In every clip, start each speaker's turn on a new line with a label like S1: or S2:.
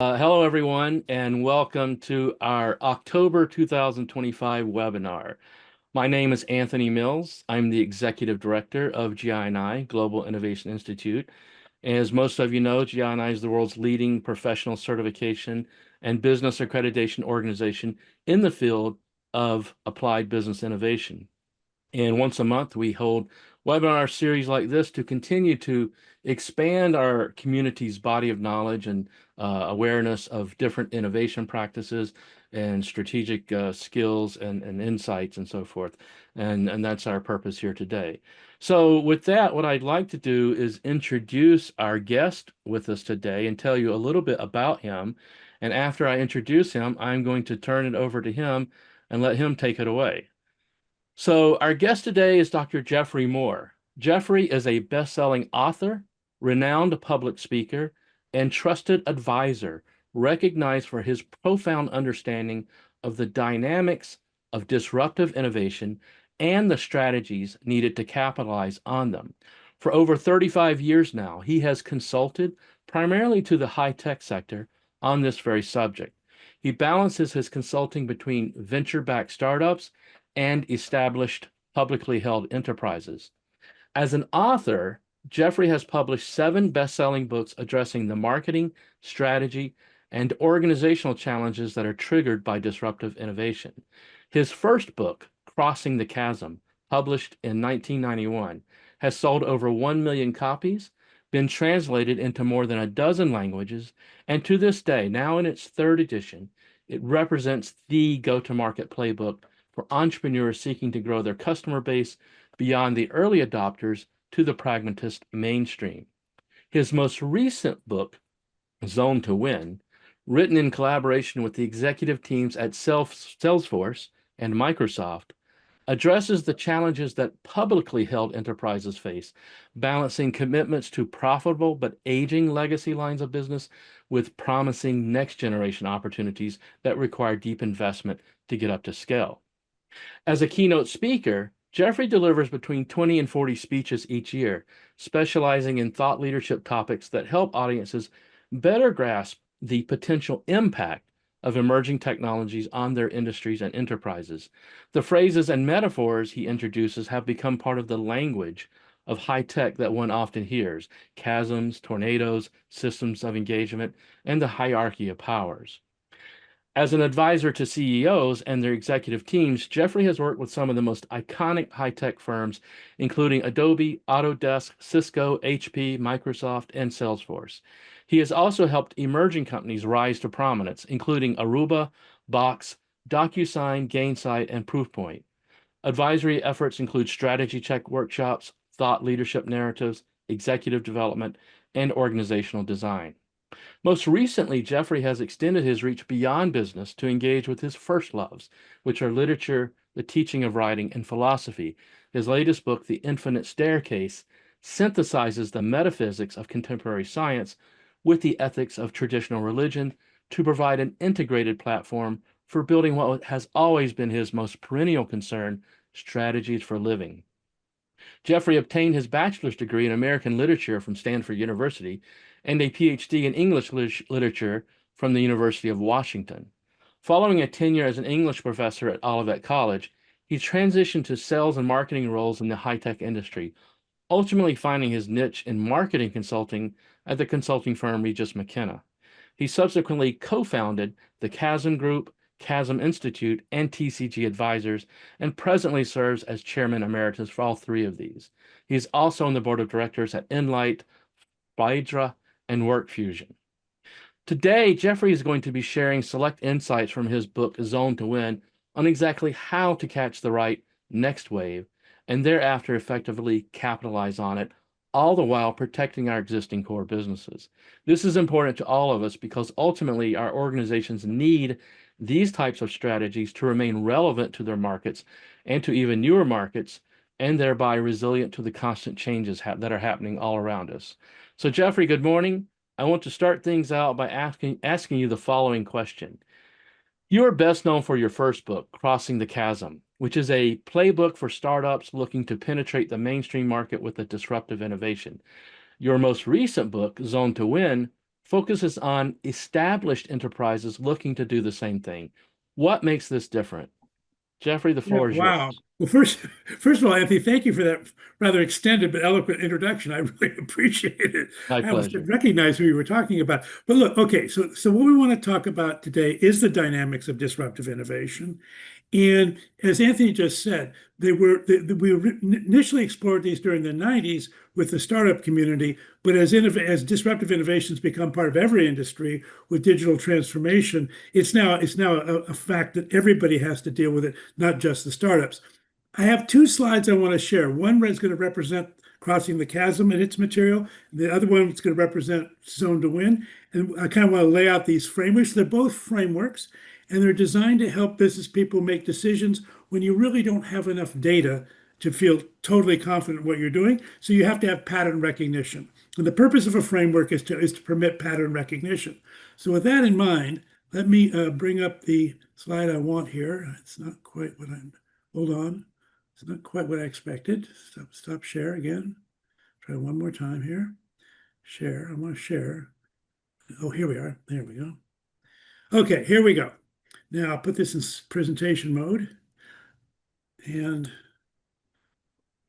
S1: Hello, everyone, and welcome to our October 2025 webinar. My name is Anthony Mills. I'm the Executive Director of GINI, Global Innovation Institute. As most of you know, GINI is the world's leading professional certification and business accreditation organization in the field of applied business innovation. And once a month, we hold webinar series like this to continue to expand our community's body of knowledge and awareness of different innovation practices and strategic skills and insights and so forth. And that's our purpose here today. So with that, what I'd like to do is introduce our guest with us today and tell you a little bit about him. And after I introduce him, I'm going to turn it over to him and let him take it away. So our guest today is Dr. Geoffrey Moore. Geoffrey is a best-selling author, renowned public speaker, and trusted advisor, recognized for his profound understanding of the dynamics of disruptive innovation and the strategies needed to capitalize on them. For over 35 years now, he has consulted primarily to the high-tech sector on this very subject. He balances his consulting between venture-backed startups and established publicly held enterprises. As an author, Geoffrey has published 7 best-selling books addressing the marketing, strategy, and organizational challenges that are triggered by disruptive innovation. His first book, Crossing the Chasm, published in 1991, has sold over 1 million copies, been translated into more than a dozen languages, and to this day, now in its 3rd edition, it represents the go-to-market playbook for entrepreneurs seeking to grow their customer base beyond the early adopters to the pragmatist mainstream. His most recent book, Zone to Win, written in collaboration with the executive teams at Salesforce and Microsoft, addresses the challenges that publicly held enterprises face, balancing commitments to profitable but aging legacy lines of business with promising next generation opportunities that require deep investment to get up to scale. As a keynote speaker, Geoffrey delivers between 20 and 40 speeches each year, specializing in thought leadership topics that help audiences better grasp the potential impact of emerging technologies on their industries and enterprises. The phrases and metaphors he introduces have become part of the language of high tech that one often hears: chasms, tornadoes, systems of engagement, and the hierarchy of powers. As an advisor to CEOs and their executive teams, Geoffrey has worked with some of the most iconic high-tech firms, including Adobe, Autodesk, Cisco, HP, Microsoft, and Salesforce. He has also helped emerging companies rise to prominence, including Aruba, Box, DocuSign, Gainsight, and Proofpoint. Advisory efforts include strategy check workshops, thought leadership narratives, executive development, and organizational design. Most recently, Geoffrey has extended his reach beyond business to engage with his first loves, which are literature, the teaching of writing, and philosophy. His latest book, The Infinite Staircase, synthesizes the metaphysics of contemporary science with the ethics of traditional religion to provide an integrated platform for building what has always been his most perennial concern: strategies for living. Geoffrey obtained his bachelor's degree in American literature from Stanford University and a PhD in English literature from the University of Washington. Following a tenure as an English professor at Olivet College, he transitioned to sales and marketing roles in the high-tech industry, ultimately finding his niche in marketing consulting at the consulting firm Regis McKenna. He subsequently co-founded the Chasm Group, Chasm Institute, and TCG Advisors, and presently serves as Chairman Emeritus for all 3 of these. He is also on the board of directors at Enlight, Phaedra, and WorkFusion. Today, Geoffrey is going to be sharing select insights from his book, Zone to Win, on exactly how to catch the right next wave and thereafter effectively capitalize on it, all the while protecting our existing core businesses. This is important to all of us because ultimately our organizations need these types of strategies to remain relevant to their markets and to even newer markets, and thereby resilient to the constant changes that are happening all around us. So, Geoffrey, good morning. I want to start things out by asking you the following question. You are best known for your first book, Crossing the Chasm, which is a playbook for startups looking to penetrate the mainstream market with a disruptive innovation. Your most recent book, Zone to Win, focuses on established enterprises looking to do the same thing. What makes this different? Jeffrey, the
S2: Yeah,
S1: floor is
S2: wow.
S1: yours.
S2: Well, first of all, Anthony, thank you for that rather extended but eloquent introduction. I really appreciate it.
S1: My
S2: I almost
S1: pleasure.
S2: didn't recognize who you were talking about. But look, okay, so what we want to talk about today is the dynamics of disruptive innovation. And as Anthony just said, we initially explored these during the 90s with the startup community, but as disruptive innovations become part of every industry with digital transformation, it's now a fact that everybody has to deal with it, not just the startups. I have two slides I want to share. One is going to represent crossing the chasm and its material. The other one is going to represent zone to win. And I kind of want to lay out these frameworks. They're both frameworks, and they're designed to help business people make decisions when you really don't have enough data to feel totally confident in what you're doing. So you have to have pattern recognition. And the purpose of a framework is to permit pattern recognition. So with that in mind, let me bring up the slide I want here. It's not quite what I'm, hold on. It's not quite what I expected. Stop share again. Try one more time here. Share, I want to share. Oh, here we are. There we go. Okay, here we go. Now I'll put this in presentation mode. And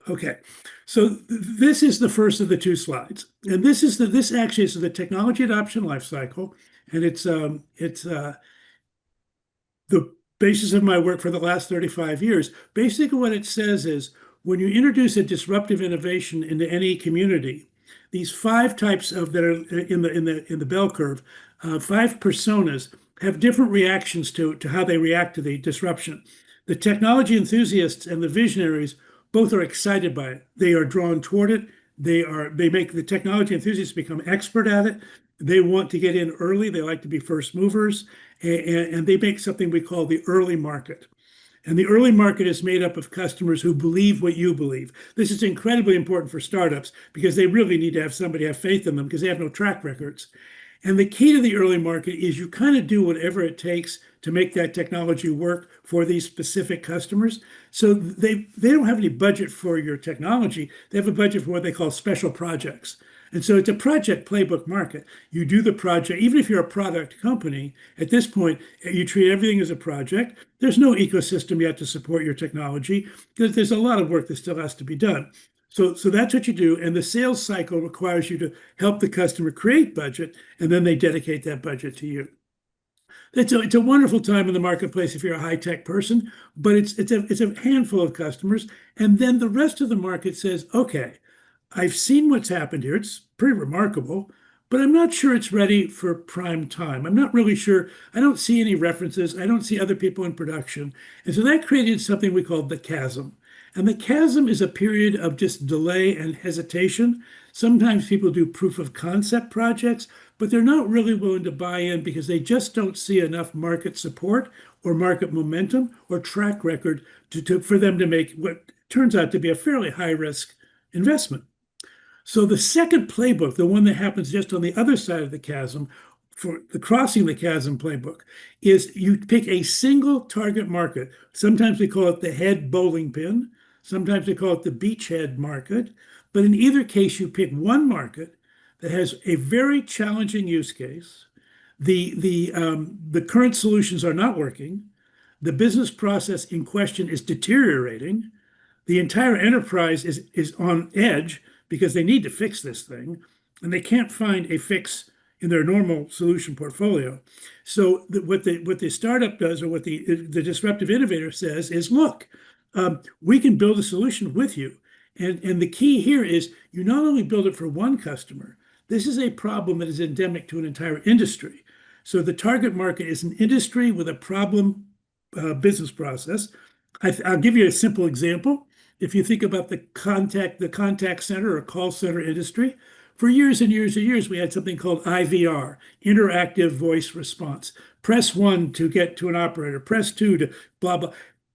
S2: okay, so this is the first of the two slides. And this actually is the technology adoption life cycle. And it's the basis of my work for the last 35 years. Basically, what it says is when you introduce a disruptive innovation into any community, these five types of that are in the bell curve, five personas have different reactions to how they react to the disruption. The technology enthusiasts and the visionaries both are excited by it. They are drawn toward it. They make the technology enthusiasts become expert at it. They want to get in early. They like to be first movers, and they make something we call the early market. And the early market is made up of customers who believe what you believe. This is incredibly important for startups because they really need to have somebody have faith in them because they have no track records. And the key to the early market is you kind of do whatever it takes to make that technology work for these specific customers. So they don't have any budget for your technology. They have a budget for what they call special projects. And so it's a project playbook market. You do the project, even if you're a product company, at this point, you treat everything as a project. There's no ecosystem yet to support your technology because there's a lot of work that still has to be done. So that's what you do. And the sales cycle requires you to help the customer create budget, and then they dedicate that budget to you. It's a wonderful time in the marketplace if you're a high tech person, but it's a handful of customers. And then the rest of the market says, okay, I've seen what's happened here. It's pretty remarkable, but I'm not sure it's ready for prime time. I'm not really sure. I don't see any references. I don't see other people in production. And so that created something we called the chasm. And the chasm is a period of just delay and hesitation. Sometimes people do proof of concept projects, but they're not really willing to buy in because they just don't see enough market support or market momentum or track record for them to make what turns out to be a fairly high risk investment. So the second playbook, the one that happens just on the other side of the chasm, for the crossing the chasm playbook, is you pick a single target market. Sometimes we call it the head bowling pin. Sometimes we call it the beachhead market. But in either case, you pick one market that has a very challenging use case. The current solutions are not working. The business process in question is deteriorating. The entire enterprise is on edge because they need to fix this thing, and they can't find a fix in their normal solution portfolio. So what the startup does, or what the disruptive innovator says, is, look, we can build a solution with you. And the key here is you not only build it for one customer. This is a problem that is endemic to an entire industry. So the target market is an industry with a problem business process. I'll give you a simple example. If you think about the contact center or call center industry, for years and years and years, we had something called IVR, interactive voice response. Press one to get to an operator, press two to blah, blah.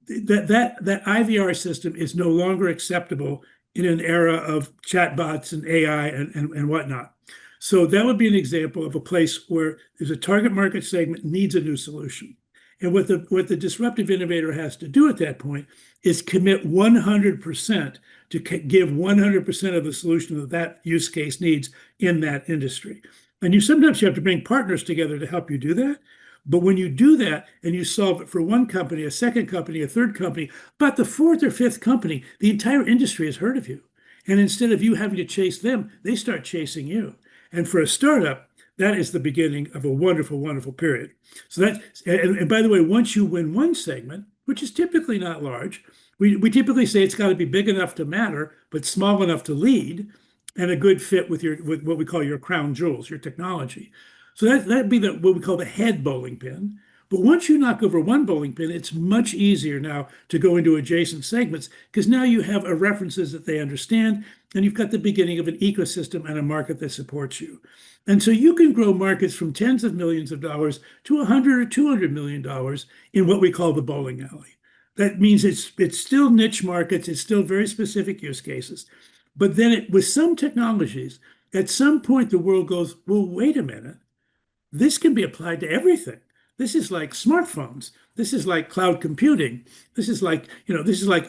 S2: That IVR system is no longer acceptable in an era of chatbots and AI and whatnot. So that would be an example of a place where there's a target market segment needs a new solution. And what the disruptive innovator has to do at that point is commit 100% to give 100% of the solution that use case needs in that industry. And sometimes you have to bring partners together to help you do that. But when you do that and you solve it for one company, a second company, a third company, but the fourth or fifth company, the entire industry has heard of you. And instead of you having to chase them, they start chasing you. And for a startup, that is the beginning of a wonderful, wonderful period. So and by the way, once you win one segment, which is typically not large, we typically say it's got to be big enough to matter, but small enough to lead, and a good fit with what we call your crown jewels, your technology. So that'd be what we call the head bowling pin. But once you knock over one bowling pin, it's much easier now to go into adjacent segments because now you have references that they understand, and you've got the beginning of an ecosystem and a market that supports you. And so you can grow markets from tens of millions of dollars to 100 or $200 million in what we call the bowling alley. That means it's still niche markets, it's still very specific use cases. But then with some technologies, at some point the world goes, well, wait a minute, this can be applied to everything. This is like smartphones. This is like cloud computing. This is like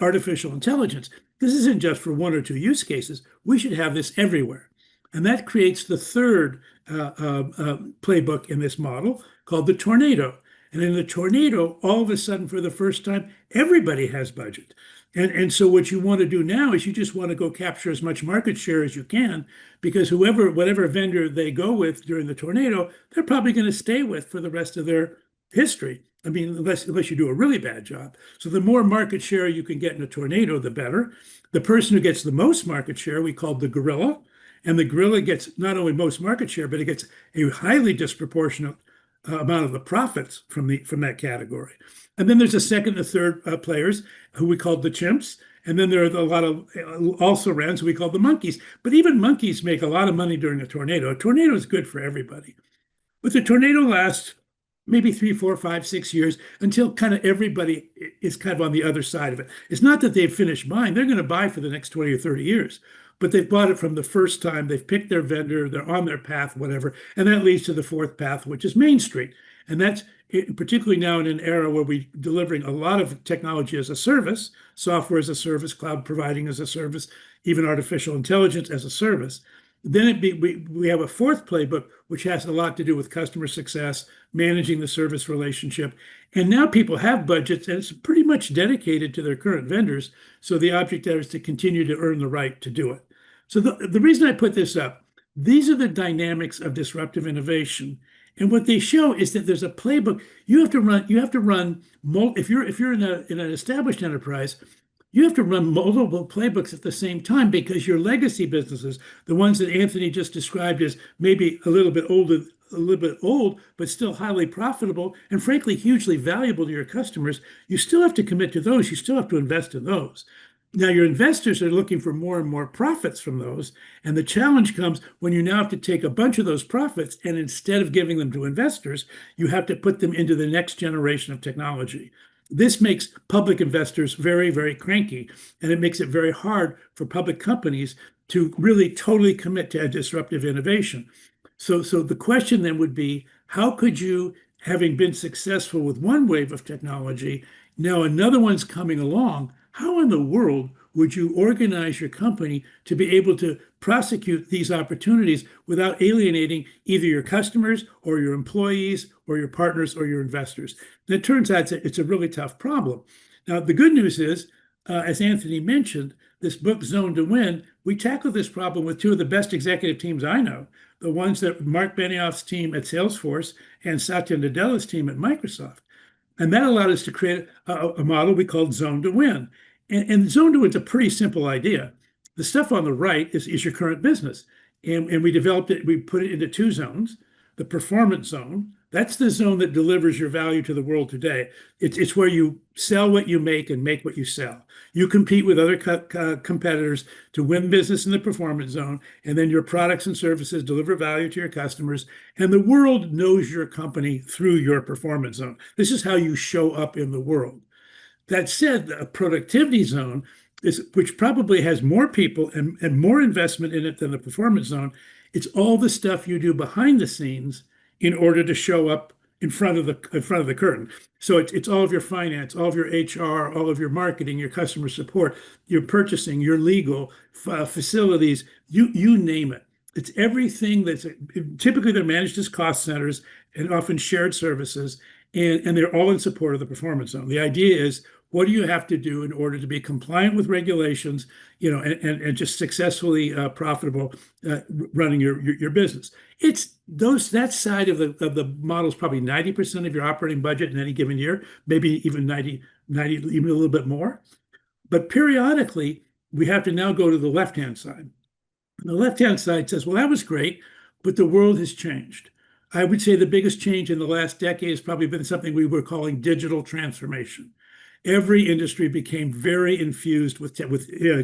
S2: artificial intelligence. This isn't just for one or two use cases. We should have this everywhere. And that creates the third playbook in this model called the tornado. And in the tornado, all of a sudden, for the first time, everybody has budget. And so what you want to do now is you just want to go capture as much market share as you can, because whatever vendor they go with during the tornado, they're probably going to stay with for the rest of their history. I mean, unless you do a really bad job. So the more market share you can get in a tornado, the better. The person who gets the most market share, we call the gorilla. And the gorilla gets not only most market share, but it gets a highly disproportionate amount of the profits from that category. And then there's a second and third players who we call the chimps. And then there are a lot of also rans who we call the monkeys. But even monkeys make a lot of money during a tornado. A tornado is good for everybody. But the tornado lasts maybe 3, 4, 5, 6 years until kind of everybody is kind of on the other side of it. It's not that they've finished buying. They're going to buy for the next 20 or 30 years. But they've bought it from the first time. They've picked their vendor. They're on their path, whatever. And that leads to the fourth path, which is Main Street. And that's particularly now in an era where we're delivering a lot of technology as a service, software as a service, cloud providing as a service, even artificial intelligence as a service. Then we have a fourth playbook, which has a lot to do with customer success, managing the service relationship. And now people have budgets, and it's pretty much dedicated to their current vendors. So the object there is to continue to earn the right to do it. So the reason I put this up, these are the dynamics of disruptive innovation. And what they show is that there's a playbook you have to run. If you're in an established enterprise, you have to run multiple playbooks at the same time because your legacy businesses, the ones that Anthony just described as maybe a little bit old, but still highly profitable and frankly hugely valuable to your customers, you still have to commit to those. You still have to invest in those. Now, your investors are looking for more and more profits from those. And the challenge comes when you now have to take a bunch of those profits and instead of giving them to investors, you have to put them into the next generation of technology. This makes public investors very, very cranky, and it makes it very hard for public companies to really totally commit to a disruptive innovation. So the question then would be, how could you, having been successful with one wave of technology, now another one's coming along, how in the world would you organize your company to be able to prosecute these opportunities without alienating either your customers or your employees or your partners or your investors? And it turns out it's a really tough problem. Now, the good news is, as Anthony mentioned, this book, Zone to Win, we tackled this problem with two of the best executive teams I know, the ones that Mark Benioff's team at Salesforce and Satya Nadella's team at Microsoft. And that allowed us to create a model we called Zone to Win. And Zone to Win is a pretty simple idea. The stuff on the right is your current business. And we developed it, we put it into two zones. The performance zone, that's the zone that delivers your value to the world today. It's where you sell what you make and make what you sell. You compete with other competitors to win business in the performance zone, and then your products and services deliver value to your customers, and the world knows your company through your performance zone. This is how you show up in the world. That said, a productivity zone, which probably has more people and more investment in it than the performance zone, it's all the stuff you do behind the scenes in order to show up in front of the curtain. So it's all of your finance, all of your HR, all of your marketing, your customer support, your purchasing, your legal, facilities, you name it. It's everything that's typically they're managed as cost centers and often shared services, and they're all in support of the performance zone. The idea is, what do you have to do in order to be compliant with regulations, and just successfully profitable running your business? It's those that side of the model is probably 90% of your operating budget in any given year, maybe even 90, even a little bit more. But periodically, we have to now go to the left-hand side. The left-hand side says, well, that was great, but the world has changed. I would say the biggest change in the last decade has probably been something we were calling digital transformation. Every industry became very infused with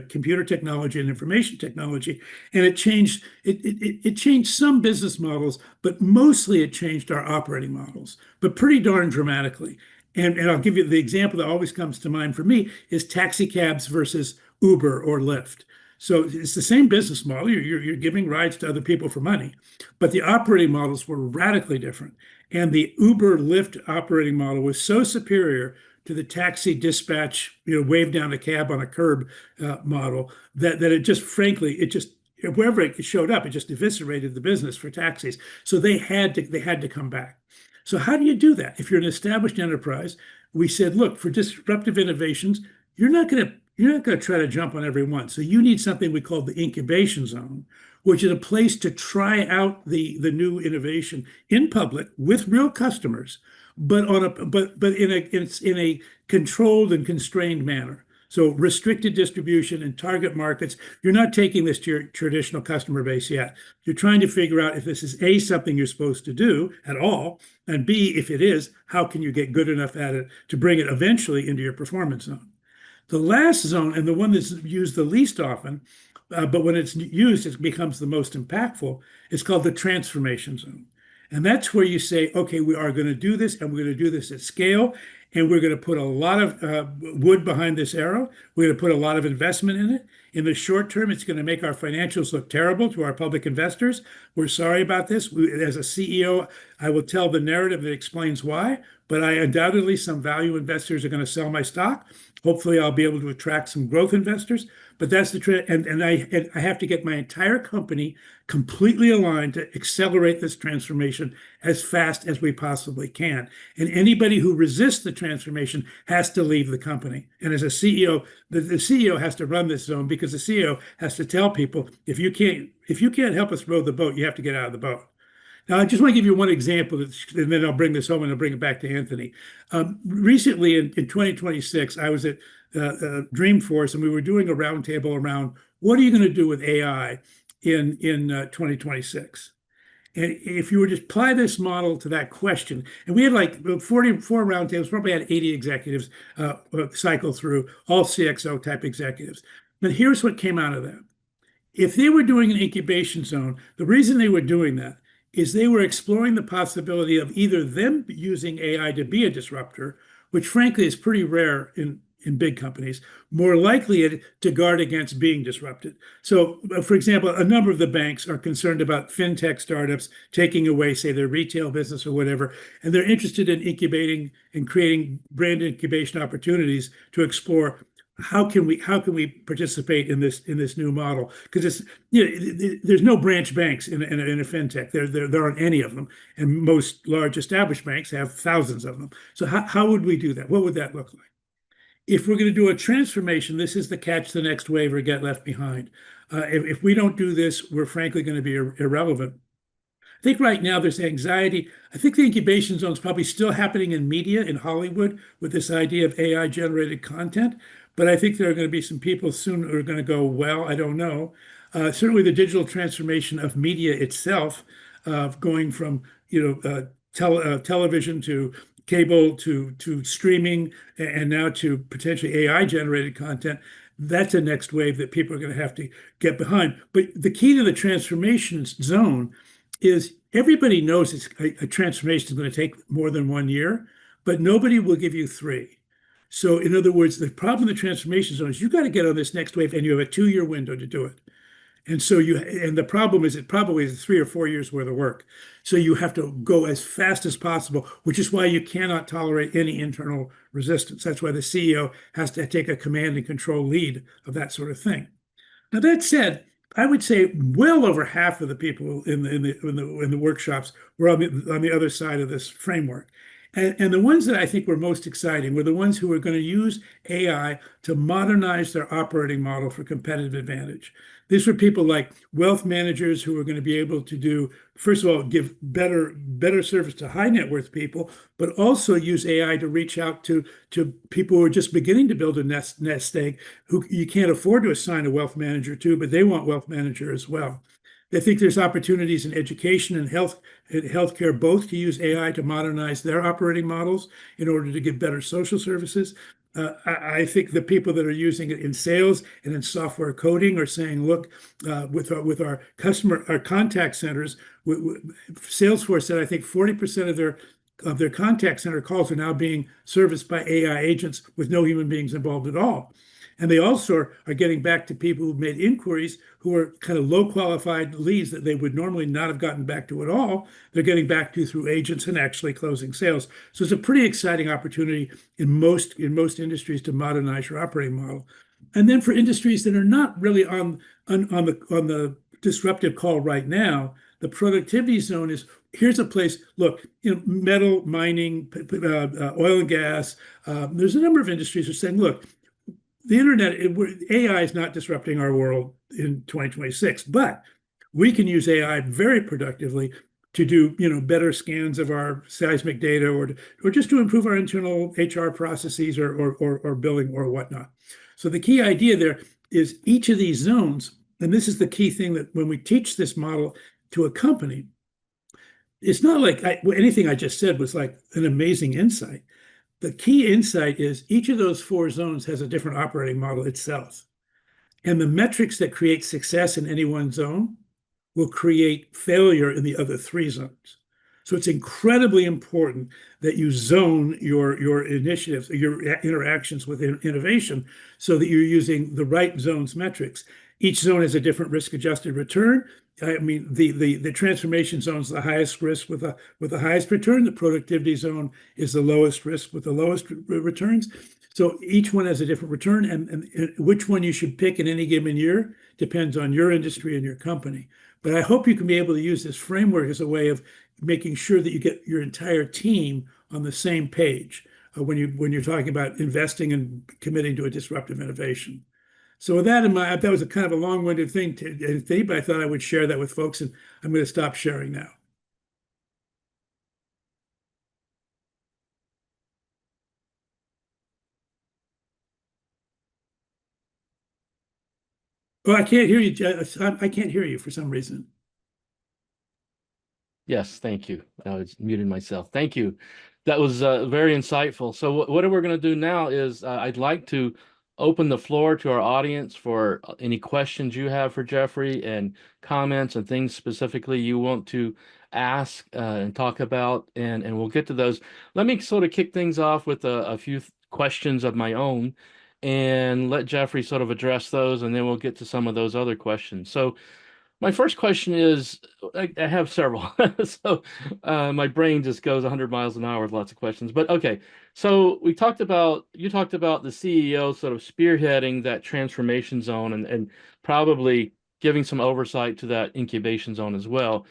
S2: computer technology and information technology, and it changed some business models, but mostly it changed our operating models, but pretty darn dramatically. And I'll give you the example that always comes to mind for me is taxi cabs versus Uber or Lyft. So it's the same business model. You're giving rides to other people for money, but the operating models were radically different. And the Uber Lyft operating model was so superior to the taxi dispatch, wave down a cab on a curb model that it just, frankly, it just wherever it showed up, it just eviscerated the business for taxis. So they had to come back. So how do you do that? If you're an established enterprise, we said, look, for disruptive innovations, you're not going to try to jump on every one. So you need something we call the incubation zone, which is a place to try out the new innovation in public with real customers, but in a controlled and constrained manner. So restricted distribution and target markets. You're not taking this to your traditional customer base yet. You're trying to figure out if this is A, something you're supposed to do at all, and B, if it is, how can you get good enough at it to bring it eventually into your performance zone? The last zone, and the one that's used the least often, but when it's used, it becomes the most impactful, is called the transformation zone. And that's where you say, okay, we are going to do this, and we're going to do this at scale, and we're going to put a lot of wood behind this arrow. We're going to put a lot of investment in it. In the short term, it's going to make our financials look terrible to our public investors. We're sorry about this. As a CEO, I will tell the narrative that explains why, but undoubtedly some value investors are going to sell my stock. Hopefully, I'll be able to attract some growth investors. But that's the trend, and I have to get my entire company completely aligned to accelerate this transformation as fast as we possibly can. And anybody who resists the transformation has to leave the company. And as a CEO, the CEO has to run this zone because the CEO has to tell people, if you can't help us row the boat, you have to get out of the boat. Now, I just want to give you one example, and then I'll bring this home and I'll bring it back to Anthony. Recently, in 2026, I was at Dreamforce, and we were doing a roundtable around what are you going to do with AI in 2026? And if you were to apply this model to that question, and we had like 44 roundtables, probably had 80 executives cycle through, all CXO type executives. But here's what came out of that. If they were doing an incubation zone, the reason they were doing that is they were exploring the possibility of either them using AI to be a disruptor, which frankly is pretty rare in big companies, more likely to guard against being disrupted. So, for example, a number of the banks are concerned about fintech startups taking away, say, their retail business or whatever, and they're interested in incubating and creating brand incubation opportunities to explore how can we participate in this new model? Because there's no branch banks in a fintech. There aren't any of them, and most large established banks have thousands of them. So how would we do that? What would that look like? If we're going to do a transformation, this is the catch the next wave or get left behind. If we don't do this, we're frankly going to be irrelevant. I think right now there's anxiety. I think the incubation zone is probably still happening in media in Hollywood with this idea of AI generated content. But I think there are going to be some people soon who are going to go, well, I don't know. Certainly the digital transformation of media itself, going from television to cable to streaming and now to potentially AI generated content. That's a next wave that people are going to have to get behind. But the key to the transformation zone is everybody knows a transformation is going to take more than 1 year, but nobody will give you 3. So in other words, the problem in the transformation zone is you got to get on this next wave and you have a 2-year window to do it. And the problem is it probably is 3 or 4 years worth of work. So you have to go as fast as possible, which is why you cannot tolerate any internal resistance. That's why the CEO has to take a command and control lead of that sort of thing. Now, that said, I would say well over half of the people in the workshops were on the other side of this framework. And the ones that I think were most exciting were the ones who were going to use AI to modernize their operating model for competitive advantage. These were people like wealth managers who were going to be able to do, first of all, give better service to high net worth people, but also use AI to reach out to people who are just beginning to build a nest egg, who you can't afford to assign a wealth manager to, but they want wealth manager as well. They think there's opportunities in education and healthcare both to use AI to modernize their operating models in order to give better social services. I think the people that are using it in sales and in software coding are saying, look, with our contact centers, Salesforce said I think 40% of their contact center calls are now being serviced by AI agents with no human beings involved at all. And they also are getting back to people who've made inquiries who are kind of low qualified leads that they would normally not have gotten back to at all. They're getting back to through agents and actually closing sales. So it's a pretty exciting opportunity in most industries to modernize your operating model. And then for industries that are not really on the disruptive call right now, the productivity zone is here's a place. Look, metal mining, oil and gas. There's a number of industries that are saying, look, the internet, AI is not disrupting our world in 2026, but we can use AI very productively to do, better scans of our seismic data, or just to improve our internal HR processes or billing or whatnot. So the key idea there is each of these zones, and this is the key thing that when we teach this model to a company, it's not like anything I just said was like an amazing insight. The key insight is each of those four zones has a different operating model itself. And the metrics that create success in any one zone will create failure in the other three zones. So it's incredibly important that you zone your initiatives, your interactions with innovation, so that you're using the right zone's metrics. Each zone has a different risk-adjusted return. I mean, the transformation zone is the highest risk with the highest return. The productivity zone is the lowest risk with the lowest returns. So each one has a different return, and which one you should pick in any given year depends on your industry and your company. But I hope you can be able to use this framework as a way of making sure that you get your entire team on the same page when you're talking about investing and committing to a disruptive innovation. So with that in mind, that was a kind of a long-winded thing, but I thought I would share that with folks, and I'm going to stop sharing now. Oh, I can't hear you. I can't hear you for some reason.
S1: Yes, thank you. I was muting myself. Thank you. That was very insightful. So what we're going to do now is I'd like to open the floor to our audience for any questions you have for Geoffrey and comments and things specifically you want to ask and talk about, and we'll get to those. Let me sort of kick things off with a few questions of my own and let Geoffrey sort of address those, and then we'll get to some of those other questions. So my first question is, I have several, so my brain just goes 100 miles an hour with lots of questions. But okay, so you talked about the CEO sort of spearheading that transformation zone and probably giving some oversight to that incubation zone as well.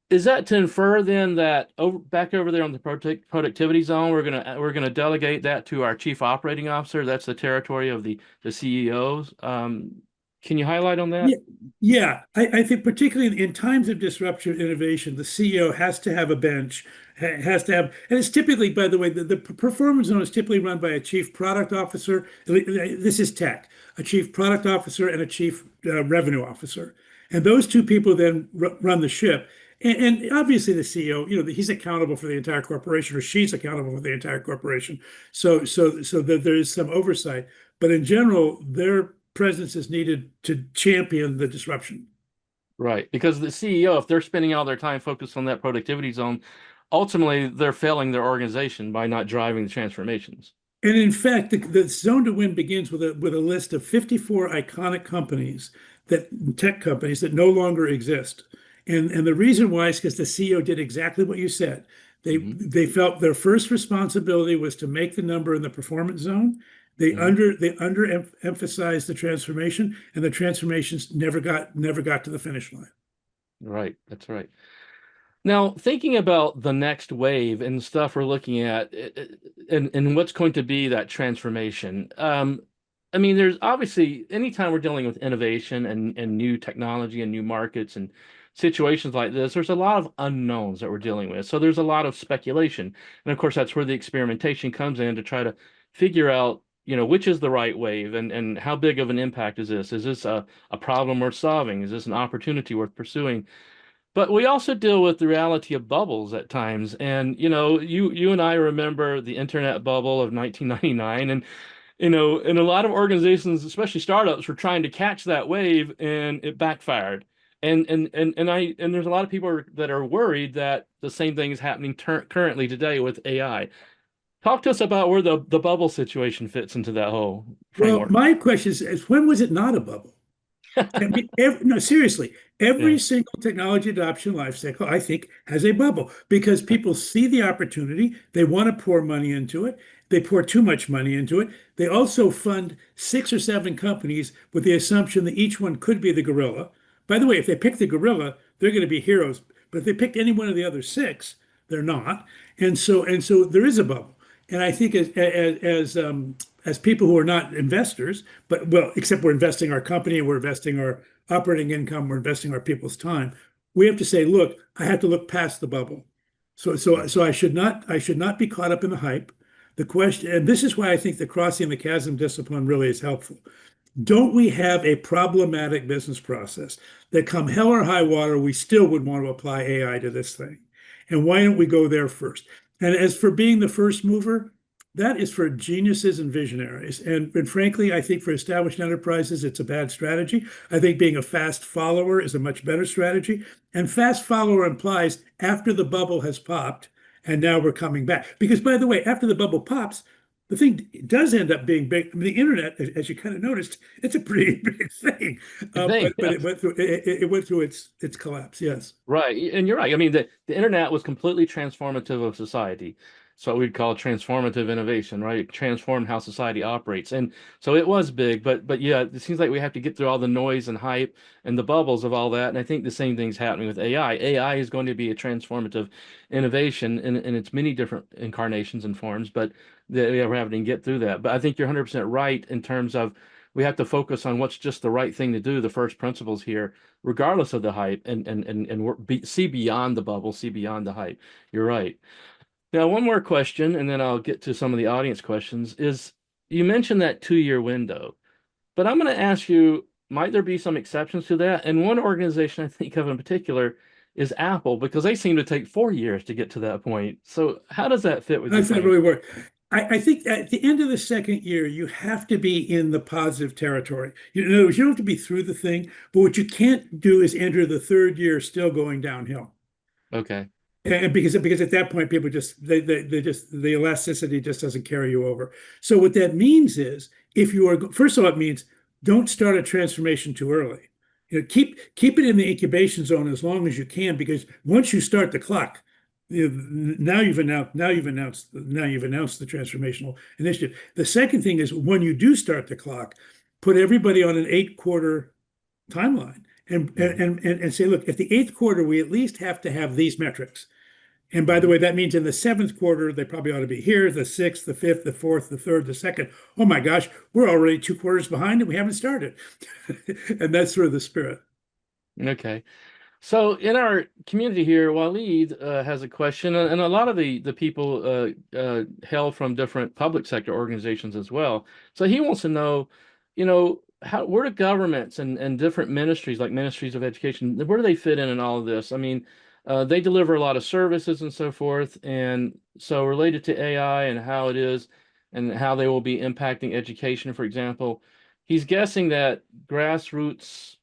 S1: Is that to infer then that back over there on the productivity zone, we're gonna delegate that to our chief operating officer? That's the territory of the CEOs. Can you highlight on that?
S2: Yeah, yeah. I think particularly in times of disruptive innovation, the CEO has to have a bench, has to have, and it's typically, by the way, the performance zone is typically run by a chief product officer. This is tech, a chief product officer and a chief revenue officer. And those two people then run the ship. And obviously the CEO, he's accountable for the entire corporation, or she's accountable for the entire corporation. So that there is some oversight. But in general, their presence is needed to champion the disruption.
S1: Right, because the CEO, if they're spending all their time focused on that productivity zone, ultimately they're failing their organization by not driving the transformations.
S2: And in fact, the zone to win begins with a list of 54 iconic companies, tech companies that no longer exist. And the reason why is because the CEO did exactly what you said. They
S1: Mhm.
S2: they felt their first responsibility was to make the number in the performance zone,
S1: Mhm.
S2: They underemphasized the transformation, and the transformations never got to the finish line.
S1: Right, that's right. Now, thinking about the next wave and stuff we're looking at, and what's going to be that transformation. I mean, there's obviously anytime we're dealing with innovation and new technology and new markets and situations like this, there's a lot of unknowns that we're dealing with. So there's a lot of speculation, and of course, that's where the experimentation comes in to try to figure out, which is the right wave and how big of an impact is this? Is this a problem worth solving? Is this an opportunity worth pursuing? But we also deal with the reality of bubbles at times. And, you and I remember the internet bubble of 1999. And, and a lot of organizations, especially startups, were trying to catch that wave and it backfired. And there's a lot of people that are worried that the same thing is happening currently today with AI. Talk to us about where the bubble situation fits into that whole
S2: Well,
S1: framework.
S2: my question is when was it not a bubble? I mean, no, seriously, every
S1: Yeah.
S2: single technology adoption life cycle, I think, has a bubble because people see the opportunity. They want to pour money into it. They pour too much money into it. They also fund 6 or 7 companies with the assumption that each one could be the gorilla. By the way, if they pick the gorilla, they're going to be heroes. But if they picked any one of the other 6, they're not. And so there is a bubble. And I think as people who are not investors, but well, except we're investing our company, we're investing our operating income, we're investing our people's time. We have to say, look, I have to look past the bubble. So I should not be caught up in the hype. The question, and this is why I think the crossing the chasm discipline really is helpful. Don't we have a problematic business process that come hell or high water, we still would want to apply AI to this thing? And why don't we go there first? And as for being the first mover, that is for geniuses and visionaries. And frankly, I think for established enterprises, it's a bad strategy. I think being a fast follower is a much better strategy. And fast follower implies after the bubble has popped, and now we're coming back. Because by the way, after the bubble pops, the thing does end up being big. I mean, the internet, as you kind of noticed, it's a pretty big thing.
S1: Thing.
S2: But it went through its collapse. Yes.
S1: Right, and you're right. I mean, the internet was completely transformative of society. So what we'd call transformative innovation, right? It transformed how society operates. And so it was big, but yeah, it seems like we have to get through all the noise and hype and the bubbles of all that. And I think the same thing's happening with AI. AI is going to be a transformative innovation in its many different incarnations and forms, but yeah, we're having to get through that. But I think you're 100% right in terms of we have to focus on what's just the right thing to do, the first principles here regardless of the hype, and see beyond the bubble, see beyond the hype. You're right. Now, one more question, and then I'll get to some of the audience questions. Is you mentioned that 2-year window, but I'm going to ask you, might there be some exceptions to that? And one organization I think of in particular is Apple, because they seem to take 4 years to get to that point. So how does that fit with
S2: How
S1: your
S2: does that
S1: frame?
S2: really work? I think at the end of the second year, you have to be in the positive territory. In other words, you don't have to be through the thing, but what you can't do is enter the third year still going downhill.
S1: Okay.
S2: And because at that point people just they just the elasticity just doesn't carry you over. So what that means is if you are first of all, it means don't start a transformation too early. Keep it in the incubation zone as long as you can, because once you start the clock, now you've announced the transformational initiative. The second thing is when you do start the clock, put everybody on an 8-quarter timeline
S1: Mhm.
S2: and say, look, at the eighth quarter, we at least have to have these metrics. And by the
S1: Mhm.
S2: way, that means in the seventh quarter, they probably ought to be here, the sixth, the fifth, the fourth, the third, the second. Oh my gosh, we're already 2 quarters behind and we haven't started. And that's sort of the spirit.
S1: Okay. So in our community here, Waleed has a question, and a lot of the people hail from different public sector organizations as well. So he wants to know, how where do governments and different ministries like ministries of education, where do they fit in all of this? I mean, they deliver a lot of services and so forth, and so related to AI and how it is, and how they will be impacting education, for example, he's guessing that grassroots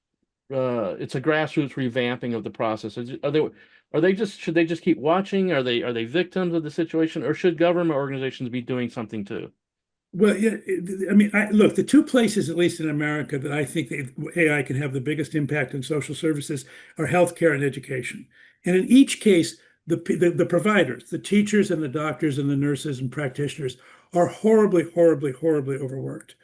S1: it's a grassroots revamping of the process. Are they just should they just keep watching? Are they victims of the situation, or should government organizations be doing something too?
S2: Well, yeah, I mean, look, the two places, at least in America, that I think that AI can have the biggest impact in social services are healthcare and education. And in each case, the providers, the teachers and the doctors and the nurses and practitioners, are horribly, horribly, horribly overworked.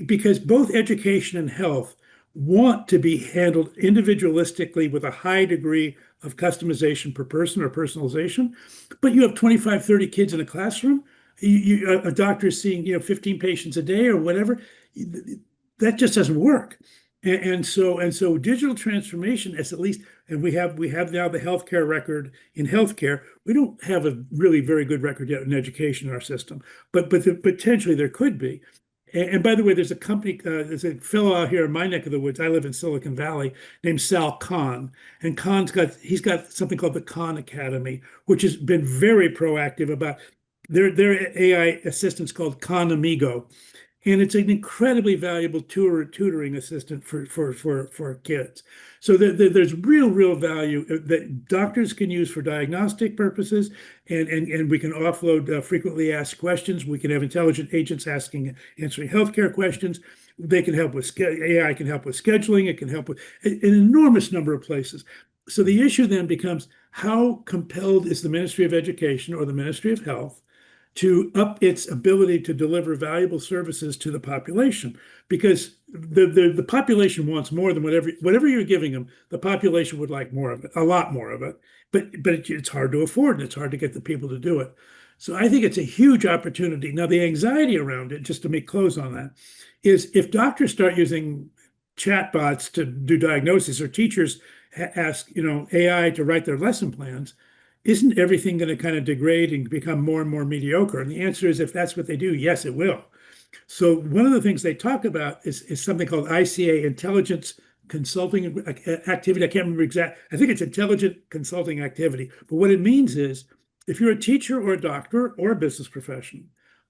S2: Because both education and health want to be handled individualistically with a high degree of customization per person or personalization, but you have 25, 30 kids in a classroom. A doctor is seeing 15 patients a day or whatever. That just doesn't work. And so digital transformation is at least, and we have now the healthcare record in healthcare. We don't have a really very good record yet in education in our system, but potentially there could be. And by the way, there's a company, there's a fellow out here in my neck of the woods. I live in Silicon Valley, named Sal Khan, and he's got something called the Khan Academy, which has been very proactive about their AI assistants called Khan Amigo, and it's an incredibly valuable tutoring assistant for kids. So there's real value that doctors can use for diagnostic purposes, and we can offload frequently asked questions. We can have intelligent agents answering healthcare questions. They can help with AI can help with scheduling. It can help with an enormous number of places. So the issue then becomes, how compelled is the Ministry of Education or the Ministry of Health to up its ability to deliver valuable services to the population? Because the population wants more than whatever you're giving them. The population would like more of it, a lot more of it, but it's hard to afford, and it's hard to get the people to do it. So I think it's a huge opportunity. Now, the anxiety around it, just to make close on that, is if doctors start using chatbots to do diagnosis, or teachers ask AI to write their lesson plans, isn't everything going to kind of degrade and become more and more mediocre? And the answer is, if that's what they do, yes, it will. So one of the things they talk about is something called ICA, intelligence consulting activity. I can't remember exact. I think it's intelligent consulting activity. But what it means is, if you're a teacher or a doctor or a business professional,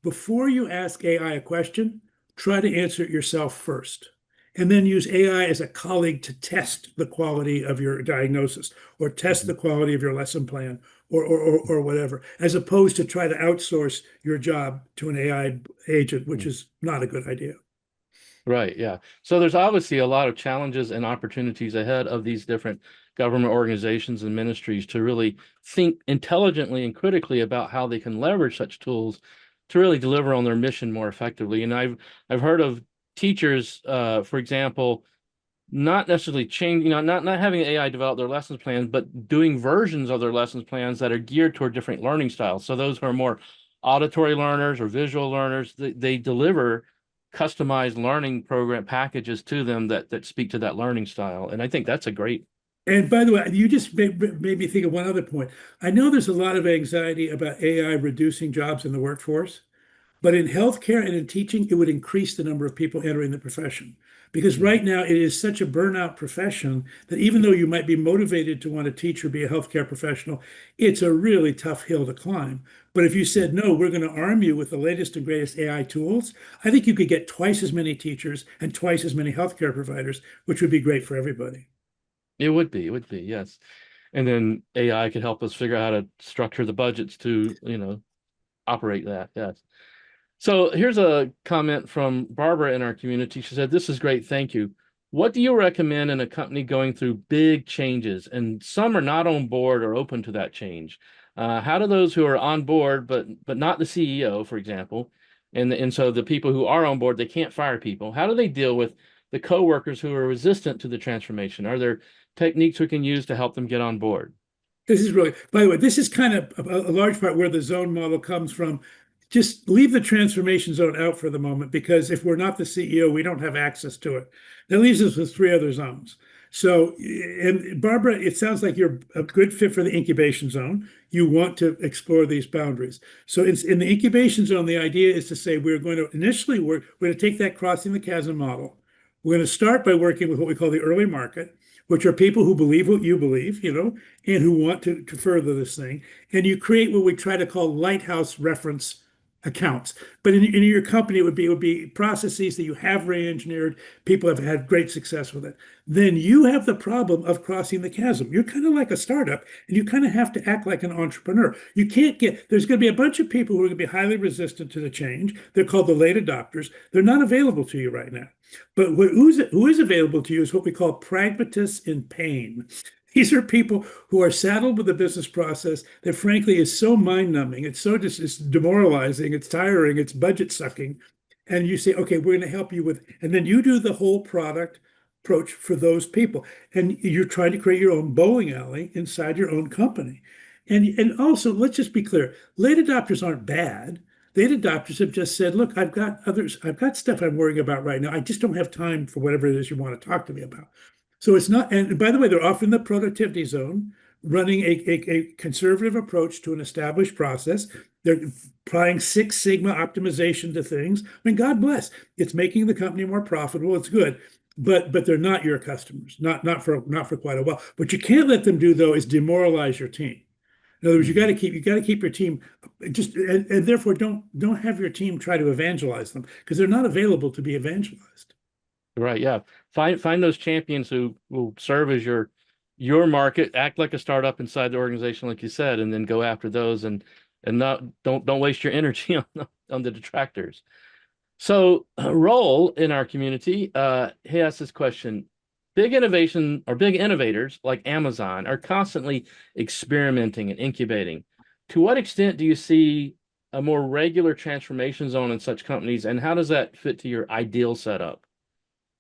S2: before you ask AI a question, try to answer it yourself first. And then use AI as a colleague to test the quality of your diagnosis, or test the quality of your lesson plan, or whatever, as opposed to try to outsource your job to an AI agent, which is not a good idea.
S1: Right, yeah. So there's obviously a lot of challenges and opportunities ahead of these different government organizations and ministries to really think intelligently and critically about how they can leverage such tools to really deliver on their mission more effectively. And I've heard of teachers, for example, not necessarily change, not having AI develop their lessons plans, but doing versions of their lessons plans that are geared toward different learning styles. So those who are more auditory learners or visual learners, they deliver customized learning program packages to them that speak to that learning style. And I think that's a great.
S2: And by the way, you just made me think of one other point. I know there's a lot of anxiety about AI reducing jobs in the workforce. But in healthcare and in teaching, it would increase the number of people entering the profession. Because
S1: Mhm.
S2: right now it is such a burnout profession that even though you might be motivated to want to teach or be a healthcare professional, it's a really tough hill to climb. But if you said, no, we're going to arm you with the latest and greatest AI tools, I think you could get twice as many teachers and twice as many healthcare providers, which would be great for everybody.
S1: It would be, yes. And then AI could help us figure out how to structure the budgets to, operate that. Yes. So here's a comment from Barbara in our community. She said, "This is great. Thank you. What do you recommend in a company going through big changes and some are not on board or open to that change? How do those who are on board, but not the CEO, for example, and so the people who are on board, they can't fire people. How do they deal with the coworkers who are resistant to the transformation? Are there techniques we can use to help them get on board?"
S2: This is really, by the way, this is kind of a large part where the zone model comes from. Just leave the transformation zone out for the moment, because if we're not the CEO, we don't have access to it. That leaves us with three other zones. So, and Barbara, it sounds like you're a good fit for the incubation zone. You want to explore these boundaries. So, in the incubation zone, the idea is to say, we're going to initially work, we're going to take that crossing the chasm model. We're going to start by working with what we call the early market, which are people who believe what you believe, and who want to further this thing. And you create what we try to call lighthouse reference accounts. But in your company, it would be processes that you have re-engineered. People have had great success with it. Then you have the problem of crossing the chasm. You're kind of like a startup, and you kind of have to act like an entrepreneur. You can't there's going to be a bunch of people who are going to be highly resistant to the change. They're called the late adopters. They're not available to you right now. But who is available to you is what we call pragmatists in pain. These are people who are saddled with a business process that frankly is so mind-numbing. It's so just it's demoralizing, it's tiring, it's budget sucking. And you say, okay, we're going to help you with, and then you do the whole product approach for those people. And you're trying to create your own bowling alley inside your own company. And also, let's just be clear, late adopters aren't bad. Late adopters have just said, look, I've got stuff I'm worrying about right now. I just don't have time for whatever it is you want to talk to me about. So it's not, and by the way, they're often in the productivity zone, running a conservative approach to an established process. They're applying Six Sigma optimization to things. I mean, God bless, it's making the company more profitable. It's good, but they're not your customers, not for quite a while. What you can't let them do though is demoralize your team. In other words,
S1: Mhm.
S2: you got to keep your team just, and therefore don't have your team try to evangelize them because they're not available to be evangelized.
S1: Right, yeah. Find those champions who will serve as your market, act like a startup inside the organization, like you said, and then go after those and not don't waste your energy on the detractors. So, role in our community, he asked this question. Big innovators like Amazon are constantly experimenting and incubating. To what extent do you see a more regular transformation zone in such companies, and how does that fit to your ideal setup?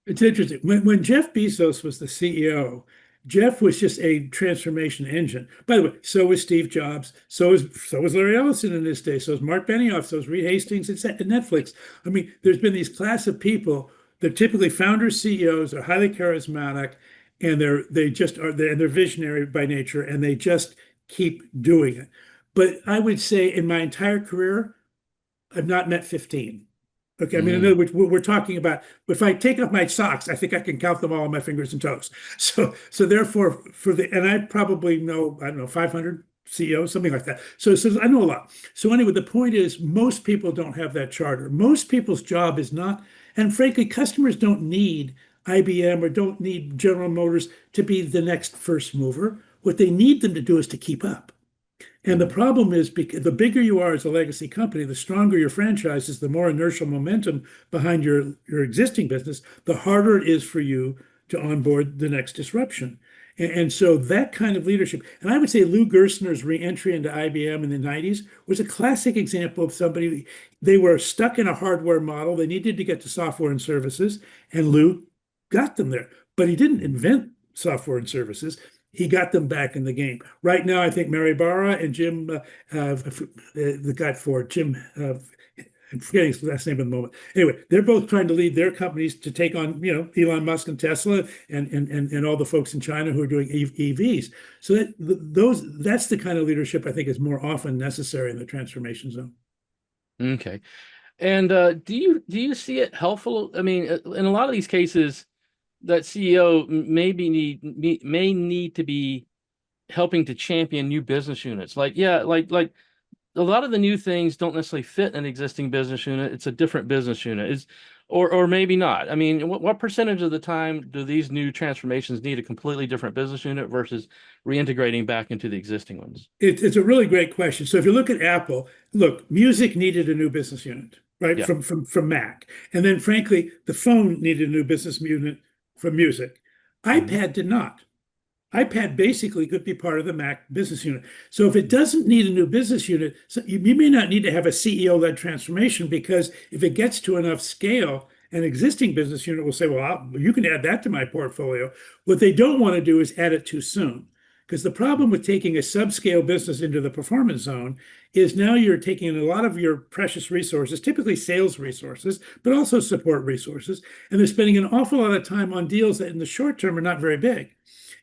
S2: It's interesting. When Jeff Bezos was the CEO, Jeff was just a transformation engine. By the way, so was Steve Jobs. So was Larry Ellison in his day. So was Mark Benioff. So was Reed Hastings at Netflix. I mean, there's been these class of people. They're typically founders, CEOs. They're highly charismatic, and they're visionary by nature, and they just keep doing it. But I would say in my entire career, I've not met 15. Okay, I mean, in
S1: Mm,
S2: other words, we're talking about if I take off my socks, I think I can count them all on my fingers and toes. So therefore, and I probably know, I don't know, 500 CEOs, something like that. So I know a lot. So anyway, the point is, most people don't have that charter. Most people's job is not, and frankly, customers don't need IBM or don't need General Motors to be the next first mover. What they need them to do is to keep up. And the
S1: mhm.
S2: problem is because the bigger you are as a legacy company, the stronger your franchise is, the more inertial momentum behind your existing business, the harder it is for you to onboard the next disruption. And so that kind of leadership, and I would say Lou Gerstner's reentry into IBM in the 90s was a classic example of somebody, they were stuck in a hardware model. They needed to get to software and services, and Lou got them there. But he didn't invent software and services. He got them back in the game. Right now, I think Mary Barra and Jim, the guy for Jim, I'm forgetting his last name at the moment. Anyway, they're both trying to lead their companies to take on, Elon Musk and Tesla and all the folks in China who are doing EVs. So that's the kind of leadership I think is more often necessary in the transformation zone.
S1: Okay. And do you see it helpful? I mean, in a lot of these cases, that CEO may need to be helping to champion new business units. Like, yeah, like a lot of the new things don't necessarily fit an existing business unit. It's a different business unit. Is or maybe not. I mean, what percentage of the time do these new transformations need a completely different business unit versus reintegrating back into the existing ones?
S2: It's a really great question. So if you look at Apple, look, music needed a new business unit, right?
S1: Yeah.
S2: From Mac. And then frankly, the phone needed a new business unit from music.
S1: Hmm.
S2: iPad did not. iPad basically could be part of the Mac business unit. So if it doesn't need a new business unit, so you may not need to have a CEO-led transformation because if it gets to enough scale, an existing business unit will say, well, you can add that to my portfolio. What they don't want to do is add it too soon. Because the problem with taking a subscale business into the performance zone is now you're taking a lot of your precious resources, typically sales resources, but also support resources, and they're spending an awful lot of time on deals that in the short term are not very big.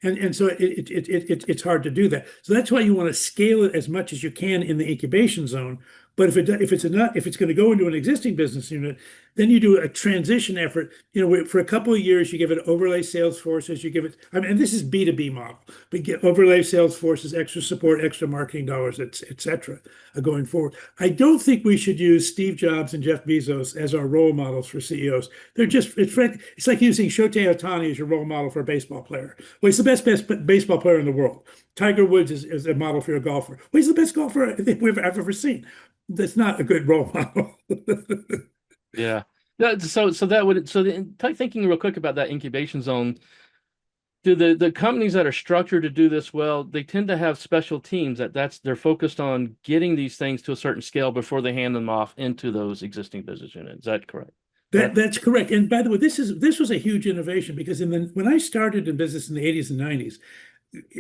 S2: And so it's hard to do that. So that's why you want to scale it as much as you can in the incubation zone. But if it's going to go into an existing business unit, then you do a transition effort. For a couple of years, you give it overlay sales forces. You give it, I mean, and this is B2B model, but get overlay sales forces, extra support, extra marketing dollars, et cetera, going forward. I don't think we should use Steve Jobs and Jeff Bezos as our role models for CEOs. It's like using Shohei Ohtani as your role model for a baseball player. Well, he's the best baseball player in the world. Tiger Woods is a model for a golfer. Well, he's the best golfer I think I've ever seen. That's not a good role model.
S1: Yeah. Thinking real quick about that incubation zone. do the companies that are structured to do this well, they tend to have special teams they're focused on getting these things to a certain scale before they hand them off into those existing business units. Is that correct? That
S2: That's correct. And by the way, this was a huge innovation because when I started in business in the 80s and 90s,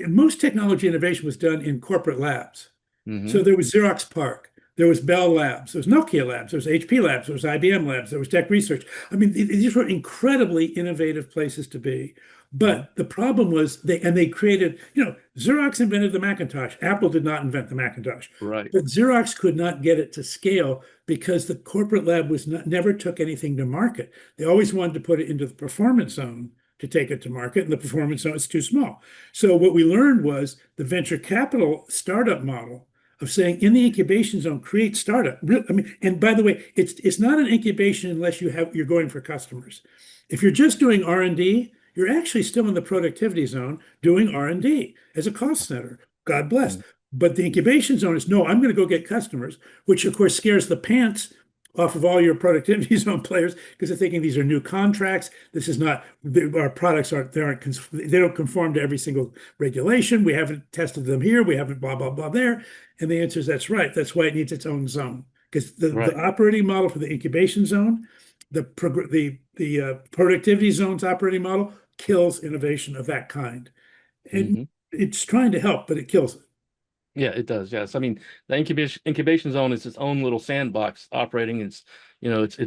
S2: most technology innovation was done in corporate labs. So
S1: hmm
S2: there was Xerox PARC, there was Bell Labs, there was Nokia Labs, there was HP Labs, there was IBM Labs, there was Tech Research. I mean, these were incredibly innovative places to be.
S1: hmm
S2: But the problem was they created, Xerox invented the Macintosh. Apple did not invent the Macintosh.
S1: Right.
S2: But Xerox could not get it to scale because the corporate lab never took anything to market. They always wanted to put it into the performance zone to take it to market, and the performance zone is too small. So what we learned was the venture capital startup model of saying in the incubation zone, create startup. I mean, and by the way, it's not an incubation unless you're going for customers. If you're just doing R&D, you're actually still in the productivity zone doing R&D as a cost center. God bless.
S1: Mhm.
S2: But the incubation zone is no, I'm going to go get customers, which of course scares the pants off of all your productivity zone players because they're thinking these are new contracts. This is not our products they don't conform to every single regulation. We haven't tested them here. We haven't blah blah blah there. And the answer is that's right. That's why it needs its own zone because the
S1: Right.
S2: operating model for the incubation zone, the productivity zone's operating model kills innovation of that kind. And
S1: hmm
S2: it's trying to help, but it kills it.
S1: Yeah, it does. Yes. I mean, the incubation zone is its own little sandbox operating its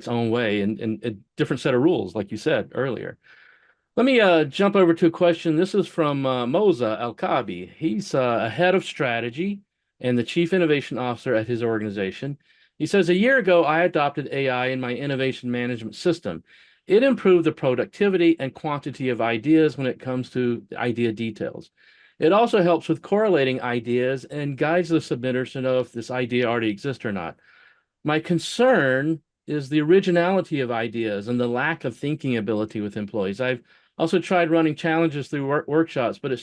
S1: own way and a different set of rules, like you said earlier. Let me jump over to a question. This is from Moza Al-Kabi. He's a head of strategy and the chief innovation officer at his organization. He says, a year ago, I adopted AI in my innovation management system. It improved the productivity and quantity of ideas when it comes to idea details. It also helps with correlating ideas and guides the submitters to know if this idea already exists or not. My concern is the originality of ideas and the lack of thinking ability with employees. I've also tried running challenges through workshops, but uh,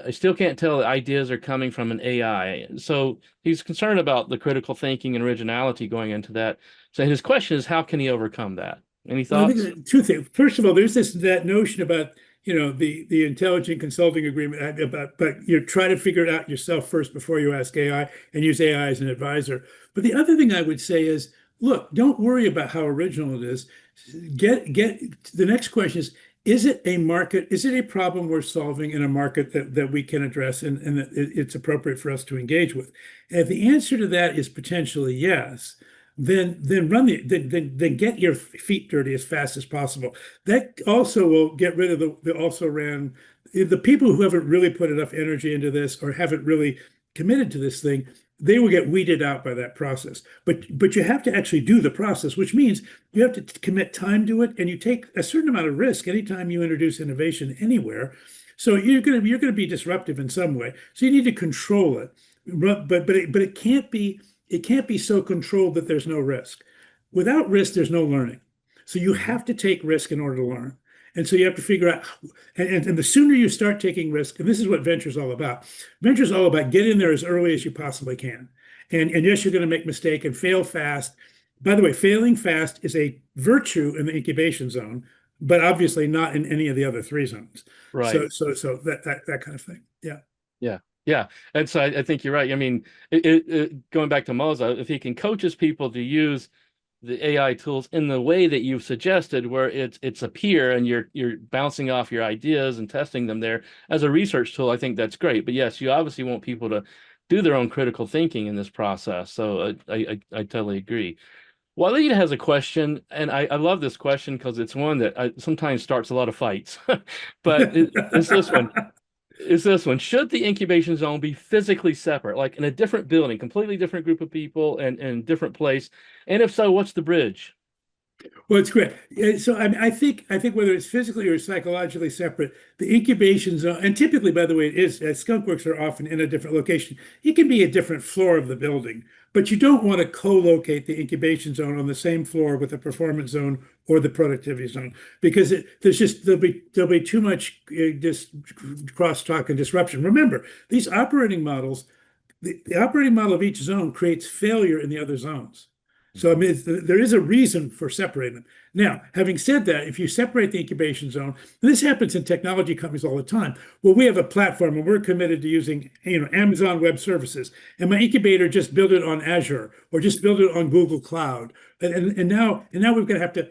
S1: I still can't tell that ideas are coming from an AI. So he's concerned about the critical thinking and originality going into that. So his question is, how can he overcome that? Any
S2: Well, I think
S1: thoughts?
S2: two things. First of all, there's that notion about the intelligent consulting agreement about but you try to figure it out yourself first before you ask AI and use AI as an advisor. But the other thing I would say is, look, don't worry about how original it is. Get the next question is it a market? Is it a problem we're solving in a market that we can address and that it's appropriate for us to engage with? And if the answer to that is potentially yes, then get your feet dirty as fast as possible. That also will get rid of the also ran the people who haven't really put enough energy into this or haven't really committed to this thing. They will get weeded out by that process. But you have to actually do the process, which means you have to commit time to it, and you take a certain amount of risk anytime you introduce innovation anywhere. So you're gonna be disruptive in some way. So you need to control it, but it can't be so controlled that there's no risk. Without risk, there's no learning. So you
S1: Mhm.
S2: have to take risk in order to learn. And so you have to figure out, and the sooner you start taking risk, and this is what venture is all about. Venture is all about get in there as early as you possibly can. And yes, you're going to make mistake and fail fast. By the way, failing fast is a virtue in the incubation zone, but obviously not in any of the other three zones. So
S1: Right.
S2: so that kind of thing. Yeah.
S1: Yeah. Yeah. And so I think you're right. I mean, going back to Moza, if he can coach his people to use the AI tools in the way that you've suggested, where it's a peer and you're bouncing off your ideas and testing them there as a research tool, I think that's great. But yes, you obviously want people to do their own critical thinking in this process. So I totally agree. Waleed has a question, and I love this question because it's one that sometimes starts a lot of fights. But it's this one. Is this one. Should the incubation zone be physically separate, like in a different building, completely different group of people and different place? And if so, what's the bridge?
S2: Well, it's great. So I think whether it's physically or psychologically separate, the incubation zone, and typically, by the way, it is skunk works are often in a different location. It can be a different floor of the building, but you don't want to co-locate the incubation zone on the same floor with the performance zone or the productivity zone because there'll be too much just crosstalk and disruption. Remember, these operating models, the operating model of each zone creates failure in the other zones. So I mean, there is a reason for separating them. Now, having said that, if you separate the incubation zone, and this happens in technology companies all the time. Well, we have a platform and we're committed to using, Amazon Web Services, and my incubator just built it on Azure or just built it on Google Cloud. And now we're going to have to,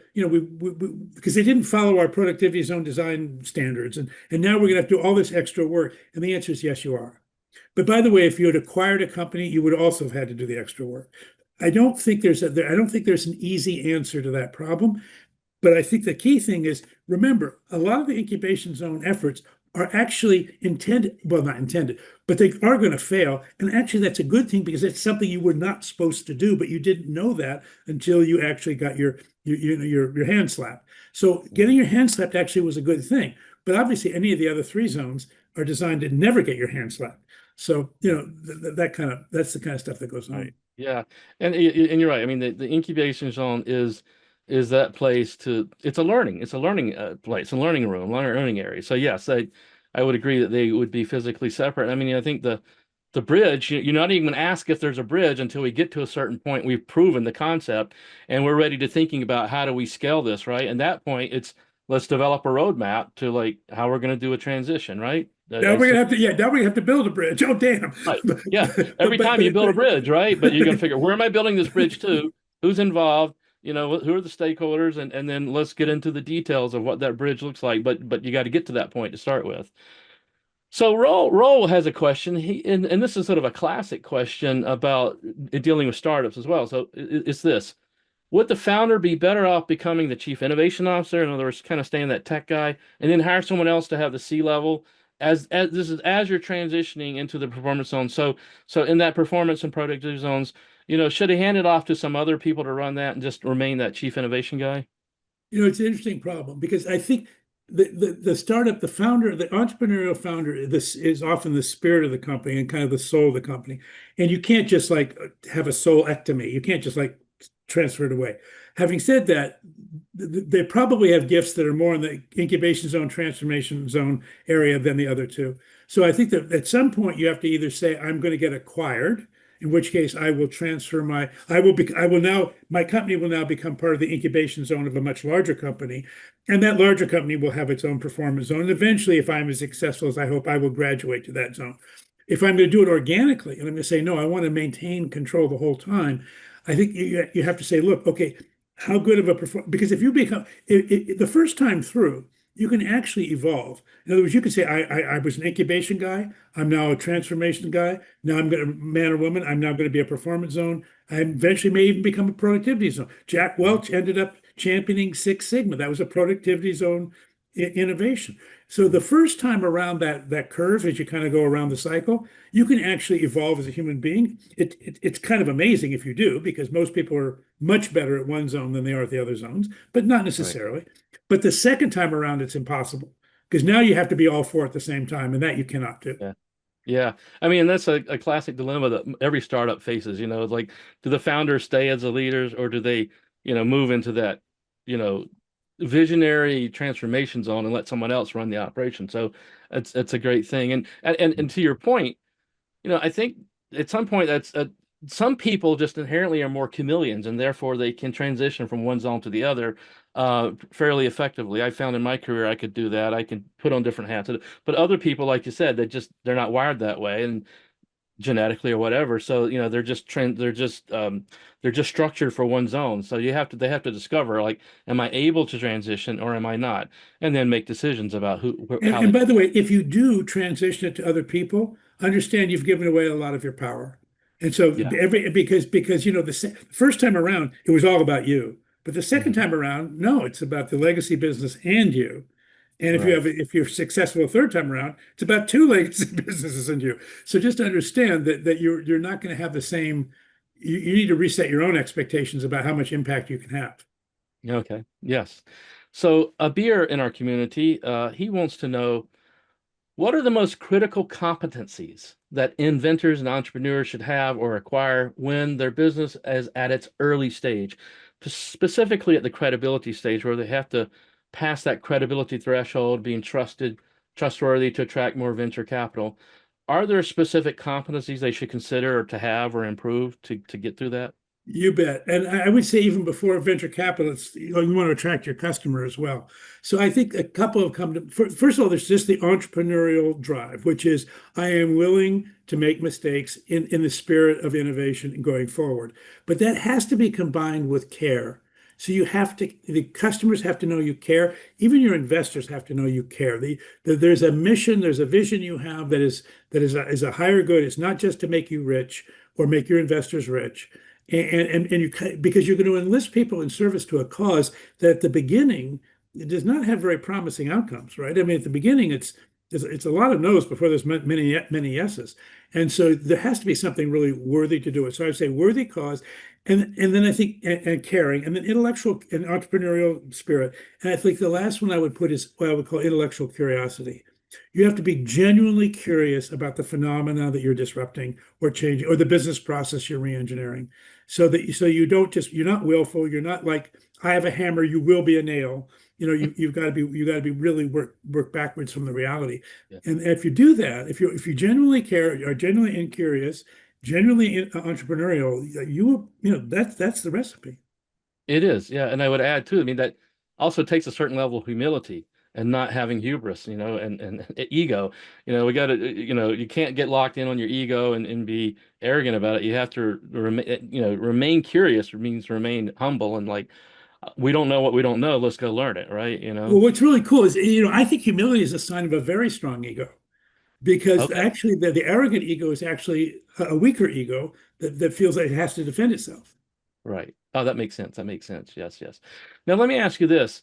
S2: because they didn't follow our productivity zone design standards, and now we're going to have to do all this extra work. And the answer is yes, you are. But by the way, if you had acquired a company, you would also have had to do the extra work. I don't think there's an easy answer to that problem. But I think the key thing is, remember, a lot of the incubation zone efforts are actually intended, well, not intended, but they are going to fail. And actually, that's a good thing because it's something you were not supposed to do, but you didn't know that until you actually got your hand slapped. So getting your hand slapped actually was a good thing. But obviously, any of the other three zones are designed to never get your hand slapped. So, that's the kind of stuff that goes on.
S1: Right. Yeah. And you're right. I mean, the incubation zone is that place to it's a learning place, a learning room, learning area. So yes, I would agree that they would be physically separate. I mean, I think the bridge, you're not even going to ask if there's a bridge until we get to a certain point. We've proven the concept and we're ready to thinking about how do we scale this, right? And that point, it's let's develop a roadmap to like how we're going to do a transition, right?
S2: Now we're gonna have to, yeah, now we have to build a bridge. Oh, damn.
S1: Right.
S2: But,
S1: Yeah.
S2: but,
S1: Every
S2: but,
S1: time you
S2: but,
S1: build a
S2: but
S1: bridge, right? But you're going to figure where am I building this bridge to? Who's involved? Who are the stakeholders? And then let's get into the details of what that bridge looks like. But you got to get to that point to start with. So Roll has a question. And this is sort of a classic question about dealing with startups as well. So it's this. Would the founder be better off becoming the chief innovation officer? In other words, kind of staying that tech guy, and then hire someone else to have the C level as this is as you're transitioning into the performance zone. So in that performance and productivity zones, should he hand it off to some other people to run that and just remain that chief innovation guy?
S2: it's an interesting problem because I think the startup, the founder, the entrepreneurial founder, this is often the spirit of the company and kind of the soul of the company. And you can't just like have a soul ectomy. You can't just like transfer it away. Having said that, they probably have gifts that are more in the incubation zone, transformation zone area than the other two. So I think that at some point you have to either say, I'm going to get acquired, in which case I will transfer I will now, my company will now become part of the incubation zone of a much larger company. And that larger company will have its own performance zone. And eventually, if I'm as successful as I hope, I will graduate to that zone. If I'm going to do it organically and I'm going to say, no, I want to maintain control the whole time, I think you have to say, look, okay, how good of a perform because if you become the first time through, you can actually evolve. In other words, you can say, I was an incubation guy. I'm now a transformation guy. Now I'm going to man or woman. I'm now going to be a performance zone. I eventually may even become a productivity zone. Jack Welch ended up championing Six Sigma. That was a productivity zone innovation. So the first time around that curve, as you kind of go around the cycle, you can actually evolve as a human being. It's kind of amazing if you do, because most people are much better at one zone than they are at the other zones, but not
S1: Right.
S2: necessarily. But the second time around, it's impossible because now you have to be all four at the same time, and that you cannot do.
S1: Yeah. Yeah. I mean, that's a classic dilemma that every startup faces, like do the founders stay as the leaders or do they, move into that, you know, visionary transformation zone and let someone else run the operation. So it's a great thing. And to your point, I think at some point that's some people just inherently are more chameleons and therefore they can transition from one zone to the other fairly effectively. I found in my career I could do that. I can put on different hats. But other people, like you said, they're not wired that way and genetically or whatever. So, they're just structured for one zone. So they have to discover like, am I able to transition or am I not? And then make decisions about
S2: And,
S1: how
S2: and
S1: they.
S2: by the way, if you do transition it to other people, understand you've given away a lot of your power. And so
S1: Yeah.
S2: because the first time around it was all about you, but the second
S1: Mhm.
S2: time around, no, it's about the legacy business and you. And
S1: Right.
S2: if you're successful a third time around, it's about two legacy businesses and you. So just understand that you're not going to have the same. You need to reset your own expectations about how much impact you can have.
S1: Okay. Yes. So a beer in our community, he wants to know what are the most critical competencies that inventors and entrepreneurs should have or acquire when their business is at its early stage, specifically at the credibility stage where they have to pass that credibility threshold, being trustworthy to attract more venture capital. Are there specific competencies they should consider or to have or improve to get through that?
S2: You bet. And I would say even before venture capitalists, you know, you want to attract your customer as well. So I think a couple have come to, first of all, there's just the entrepreneurial drive, which is I am willing to make mistakes in the spirit of innovation and going forward. But that has to be combined with care. So you have to, the customers have to know you care. Even your investors have to know you care. There's a mission, there's a vision you have is a higher good. It's not just to make you rich or make your investors rich and you because you're going to enlist people in service to a cause that at the beginning it does not have very promising outcomes, right? I mean, at the beginning it's a lot of no's before there's many yeses, and so there has to be something really worthy to do it. So I would say worthy cause, and then I think and caring, and then intellectual and entrepreneurial spirit, and I think the last one I would put is what I would call intellectual curiosity. You have to be genuinely curious about the phenomena that you're disrupting or changing, or the business process you're reengineering so you don't just you're not willful, you're not like I have a hammer, you will be a nail. You know, you got to be really work backwards from the reality.
S1: Yeah.
S2: And if you do that, if you genuinely care, are genuinely curious, genuinely entrepreneurial, you know that's the recipe.
S1: It is, yeah. And I would add too, I mean, that also takes a certain level of humility and not having hubris, and ego. We got to, you can't get locked in on your ego and be arrogant about it. You have to remain, remain curious means remain humble and like, we don't know what we don't know. Let's go learn it, right?
S2: Well, what's really cool is, I think humility is a sign of a very strong ego because
S1: Okay,
S2: actually the arrogant ego is actually a weaker ego that feels like it has to defend itself.
S1: right. Oh, that makes sense. That makes sense. Yes, yes. Now let me ask you this.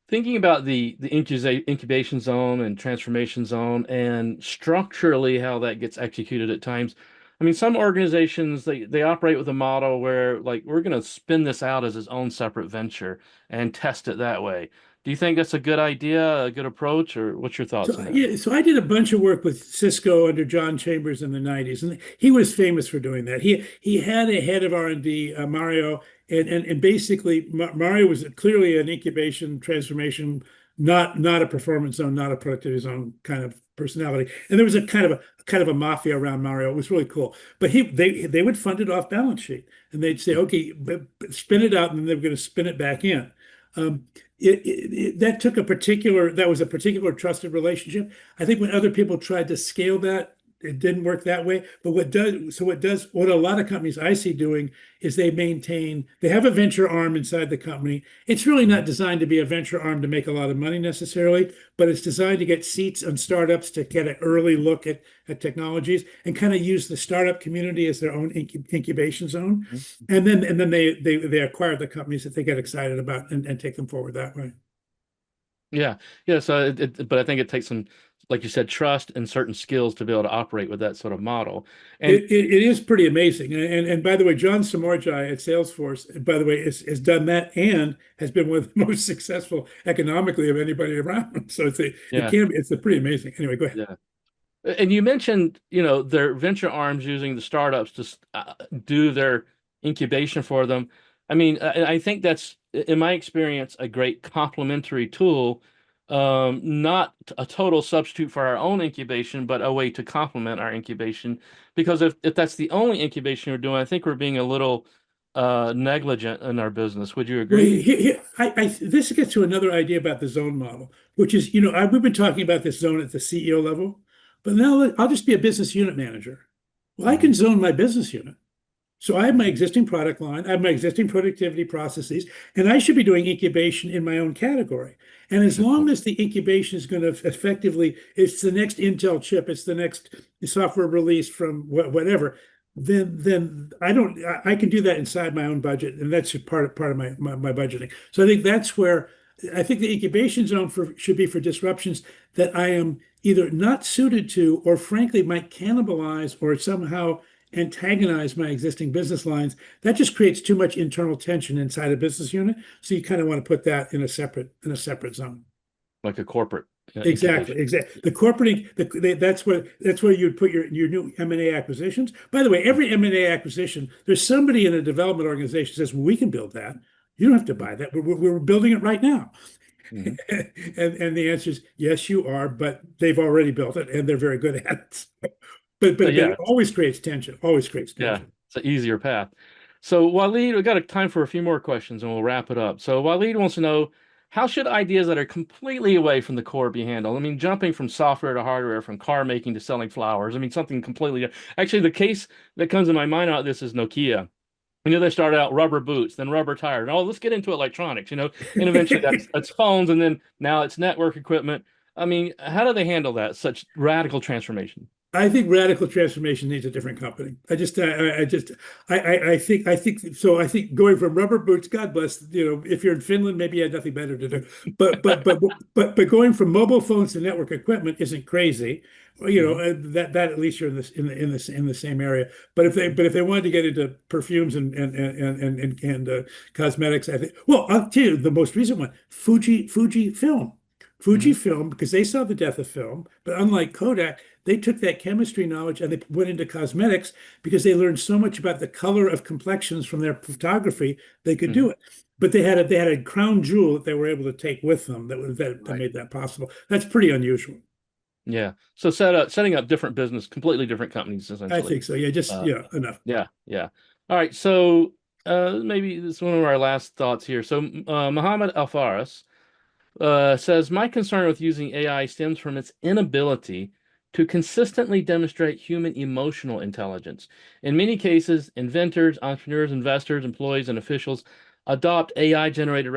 S1: Thinking about the incubation zone and transformation zone and structurally how that gets executed at times. I mean, some organizations they operate with a model where like we're going to spin this out as its own separate venture and test it that way. Do you think that's a good idea, a good approach, or what's your thoughts
S2: So
S1: on that?
S2: yeah, so I did a bunch of work with Cisco under John Chambers in the 90s, and he was famous for doing that. He had a head of R&D, Mario, and basically Mario was clearly an incubation transformation, not a performance zone, not a productivity zone kind of personality. And there was a kind of a mafia around Mario. It was really cool. But they would fund it off balance sheet, and they'd say, okay, spin it out, and then they were going to spin it back in. Um, that was a particular trusted relationship. I think when other people tried to scale that, it didn't work that way. But what a lot of companies I see doing is they have a venture arm inside the company. It's really
S1: Mhm.
S2: not designed to be a venture arm to make a lot of money necessarily, but it's designed to get seats on startups to get an early look at technologies and kind of use the startup community as their own incubation zone.
S1: Mhm.
S2: And then they acquire the companies that they get excited about and take them forward that way.
S1: Yeah, yeah. So, but I think it takes some, like you said, trust and certain skills to be able to operate with that sort of model. And
S2: It is pretty amazing. And by the way, John Samorjai at Salesforce, by the way, has done that and has been one of the most successful economically of anybody around. So
S1: yeah,
S2: it's a pretty amazing. Anyway, go ahead.
S1: yeah. And you mentioned, their venture arms using the startups to do their incubation for them. I mean, I think that's, in my experience, a great complementary tool, not a total substitute for our own incubation, but a way to complement our incubation. Because if that's the only incubation we're doing, I think we're being a little negligent in our business. Would you
S2: Well,
S1: agree?
S2: this gets to another idea about the zone model, which is, we've been talking about this zone at the CEO level, but now I'll just be a business unit manager. Well, I
S1: Hmm.
S2: can zone my business unit. So I have my
S1: Hmm.
S2: existing product line, I have my existing productivity processes, and I should be doing incubation in my own category. And as
S1: Good
S2: long
S1: point.
S2: as the incubation is going to effectively, it's the next Intel chip, it's the next software release from whatever, then I can do that inside my own budget, and that's part of my budgeting. So I think that's where I think the incubation zone should be for disruptions that I am either not suited to or frankly might cannibalize or somehow antagonize my existing business lines. That just creates too much internal tension inside a business unit. So you kind of want to put that in a separate zone.
S1: Like a corporate
S2: Exactly,
S1: incubation.
S2: exactly. The corporate, that's where you'd put your new M&A acquisitions. By the way, every M&A acquisition, there's somebody in a development organization says, well, we can build that. You don't have to buy that. We're building it right now.
S1: Mm-hmm.
S2: And the answer is yes, you are, but they've already built it and they're very good at it. But
S1: So
S2: it
S1: yeah,
S2: always creates tension, always creates
S1: yeah,
S2: tension.
S1: it's an easier path. So Waleed, we got a time for a few more questions and we'll wrap it up. So Waleed wants to know, how should ideas that are completely away from the core be handled? I mean, jumping from software to hardware, from car making to selling flowers. I mean, something completely. Actually, the case that comes in my mind out of this is Nokia. They started out rubber boots, then rubber tires. Oh, let's get into electronics, and eventually that's phones, and then now it's network equipment. I mean, how do they handle that? Such radical transformation.
S2: I think radical transformation needs a different company. I think so. I think going from rubber boots, God bless, if you're in Finland, maybe you had nothing better to do. But going from mobile phones to network equipment isn't crazy. Well,
S1: Hmm.
S2: that at least you're in this in the same area. But if they wanted to get into perfumes and cosmetics, I think. Well, I'll tell you the most recent one, Fuji Film.
S1: Hmm.
S2: Fujifilm, because they saw the death of film, but unlike Kodak, they took that chemistry knowledge and they went into cosmetics because they learned so much about the color of complexions from their photography, they could
S1: Hmm.
S2: do it. But they had a crown jewel that they were able to take with them that
S1: Right.
S2: made that possible. That's pretty unusual.
S1: Yeah. So setting up different business, completely different companies,
S2: I
S1: essentially.
S2: think so. Yeah, just
S1: Uh,
S2: yeah, enough.
S1: yeah, yeah. All right. So maybe this is one of our last thoughts here. So Muhammad Al Faris says, my concern with using AI stems from its inability to consistently demonstrate human emotional intelligence. In many cases, inventors, entrepreneurs, investors, employees, and officials adopt AI-generated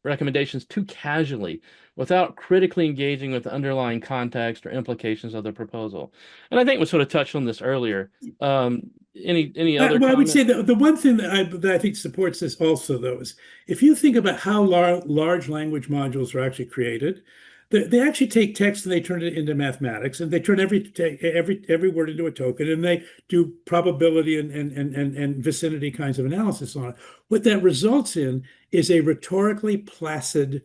S1: recommendations too casually without critically engaging with the underlying context or implications of the proposal. And I think we sort of touched on this earlier. Any other
S2: Well, I would
S1: comment?
S2: say the one thing that I think supports this also, though, is if you think about how large language modules are actually created, they actually take text and they turn it into mathematics, and they turn every word into a token, and they do probability and vicinity kinds of analysis on it. What that results in is a rhetorically placid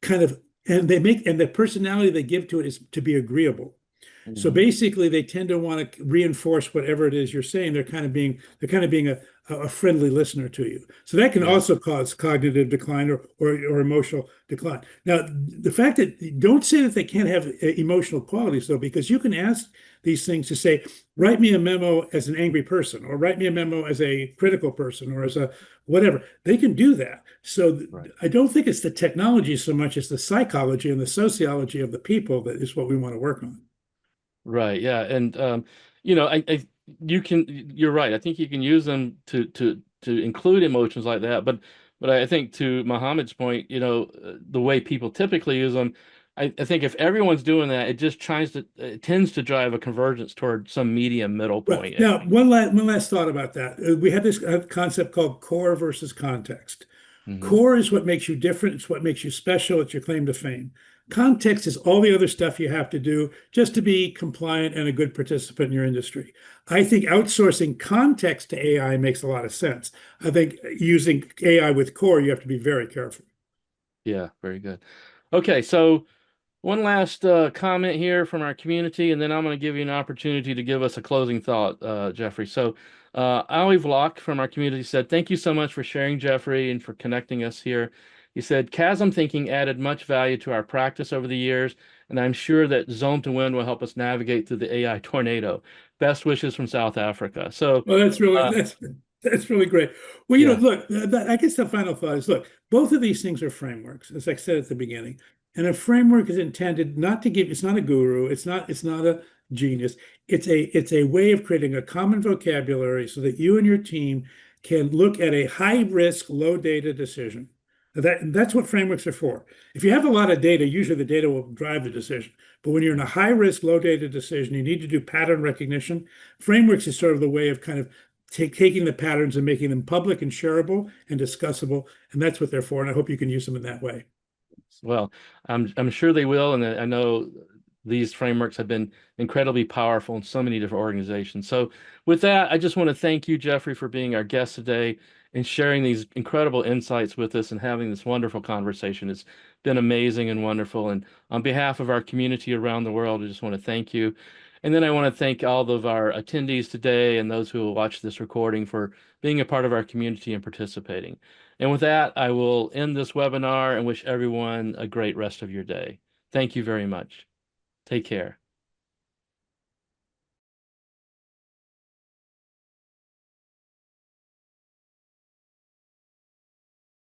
S2: kind of, and the personality they give to it is to be agreeable. So
S1: Hmm.
S2: basically, they tend to want to reinforce whatever it is you're saying. They're kind of being a friendly listener to you. So that can
S1: Yeah.
S2: also cause cognitive decline or emotional decline. Now, the fact that don't say that they can't have emotional qualities though, because you can ask these things to say, write me a memo as an angry person, or write me a memo as a critical person, or as a whatever. They can do that. So
S1: Right.
S2: I don't think it's the technology so much as the psychology and the sociology of the people that is what we want to work on.
S1: Right. Yeah. And you're right. I think you can use them to include emotions like that. But I think to Mohammed's point, the way people typically use them, I think if everyone's doing that, it tends to drive a convergence toward some medium middle
S2: Right.
S1: point, I
S2: Now,
S1: think.
S2: one last thought about that. We had this concept called core versus context.
S1: Hmm.
S2: Core is what makes you different. It's what makes you special. It's your claim to fame. Context is all the other stuff you have to do just to be compliant and a good participant in your industry. I think outsourcing context to AI makes a lot of sense. I think using AI with core, you have to be very careful.
S1: Yeah, very good. Okay, so one last comment here from our community, and then I'm going to give you an opportunity to give us a closing thought, Jeffrey. So, Ali Vlock from our community said, thank you so much for sharing, Jeffrey, and for connecting us here. He said, Chasm thinking added much value to our practice over the years, and I'm sure that Zone to Win will help us navigate through the AI tornado. Best wishes from South Africa. So,
S2: Well, that's really
S1: uh,
S2: that's really great. Well,
S1: yeah.
S2: look, I guess the final thought is, look, both of these things are frameworks, as I said at the beginning. And a framework is intended not to give, it's not a guru, it's not a genius. It's a way of creating a common vocabulary so that you and your team can look at a high risk, low data decision. That's what frameworks are for. If you have a lot of data, usually the data will drive the decision. But when you're in a high risk, low data decision, you need to do pattern recognition. Frameworks is sort of the way of kind of taking the patterns and making them public and shareable and discussable. And that's what they're for. And I hope you can use them in that way.
S1: Well, I'm sure they will, and I know these frameworks have been incredibly powerful in so many different organizations. So, with that, I just want to thank you, Jeffrey, for being our guest today and sharing these incredible insights with us and having this wonderful conversation. It's been amazing and wonderful. And on behalf of our community around the world, I just want to thank you. And then I want to thank all of our attendees today and those who will watch this recording for being a part of our community and participating. And with that, I will end this webinar and wish everyone a great rest of your day. Thank you very much. Take care.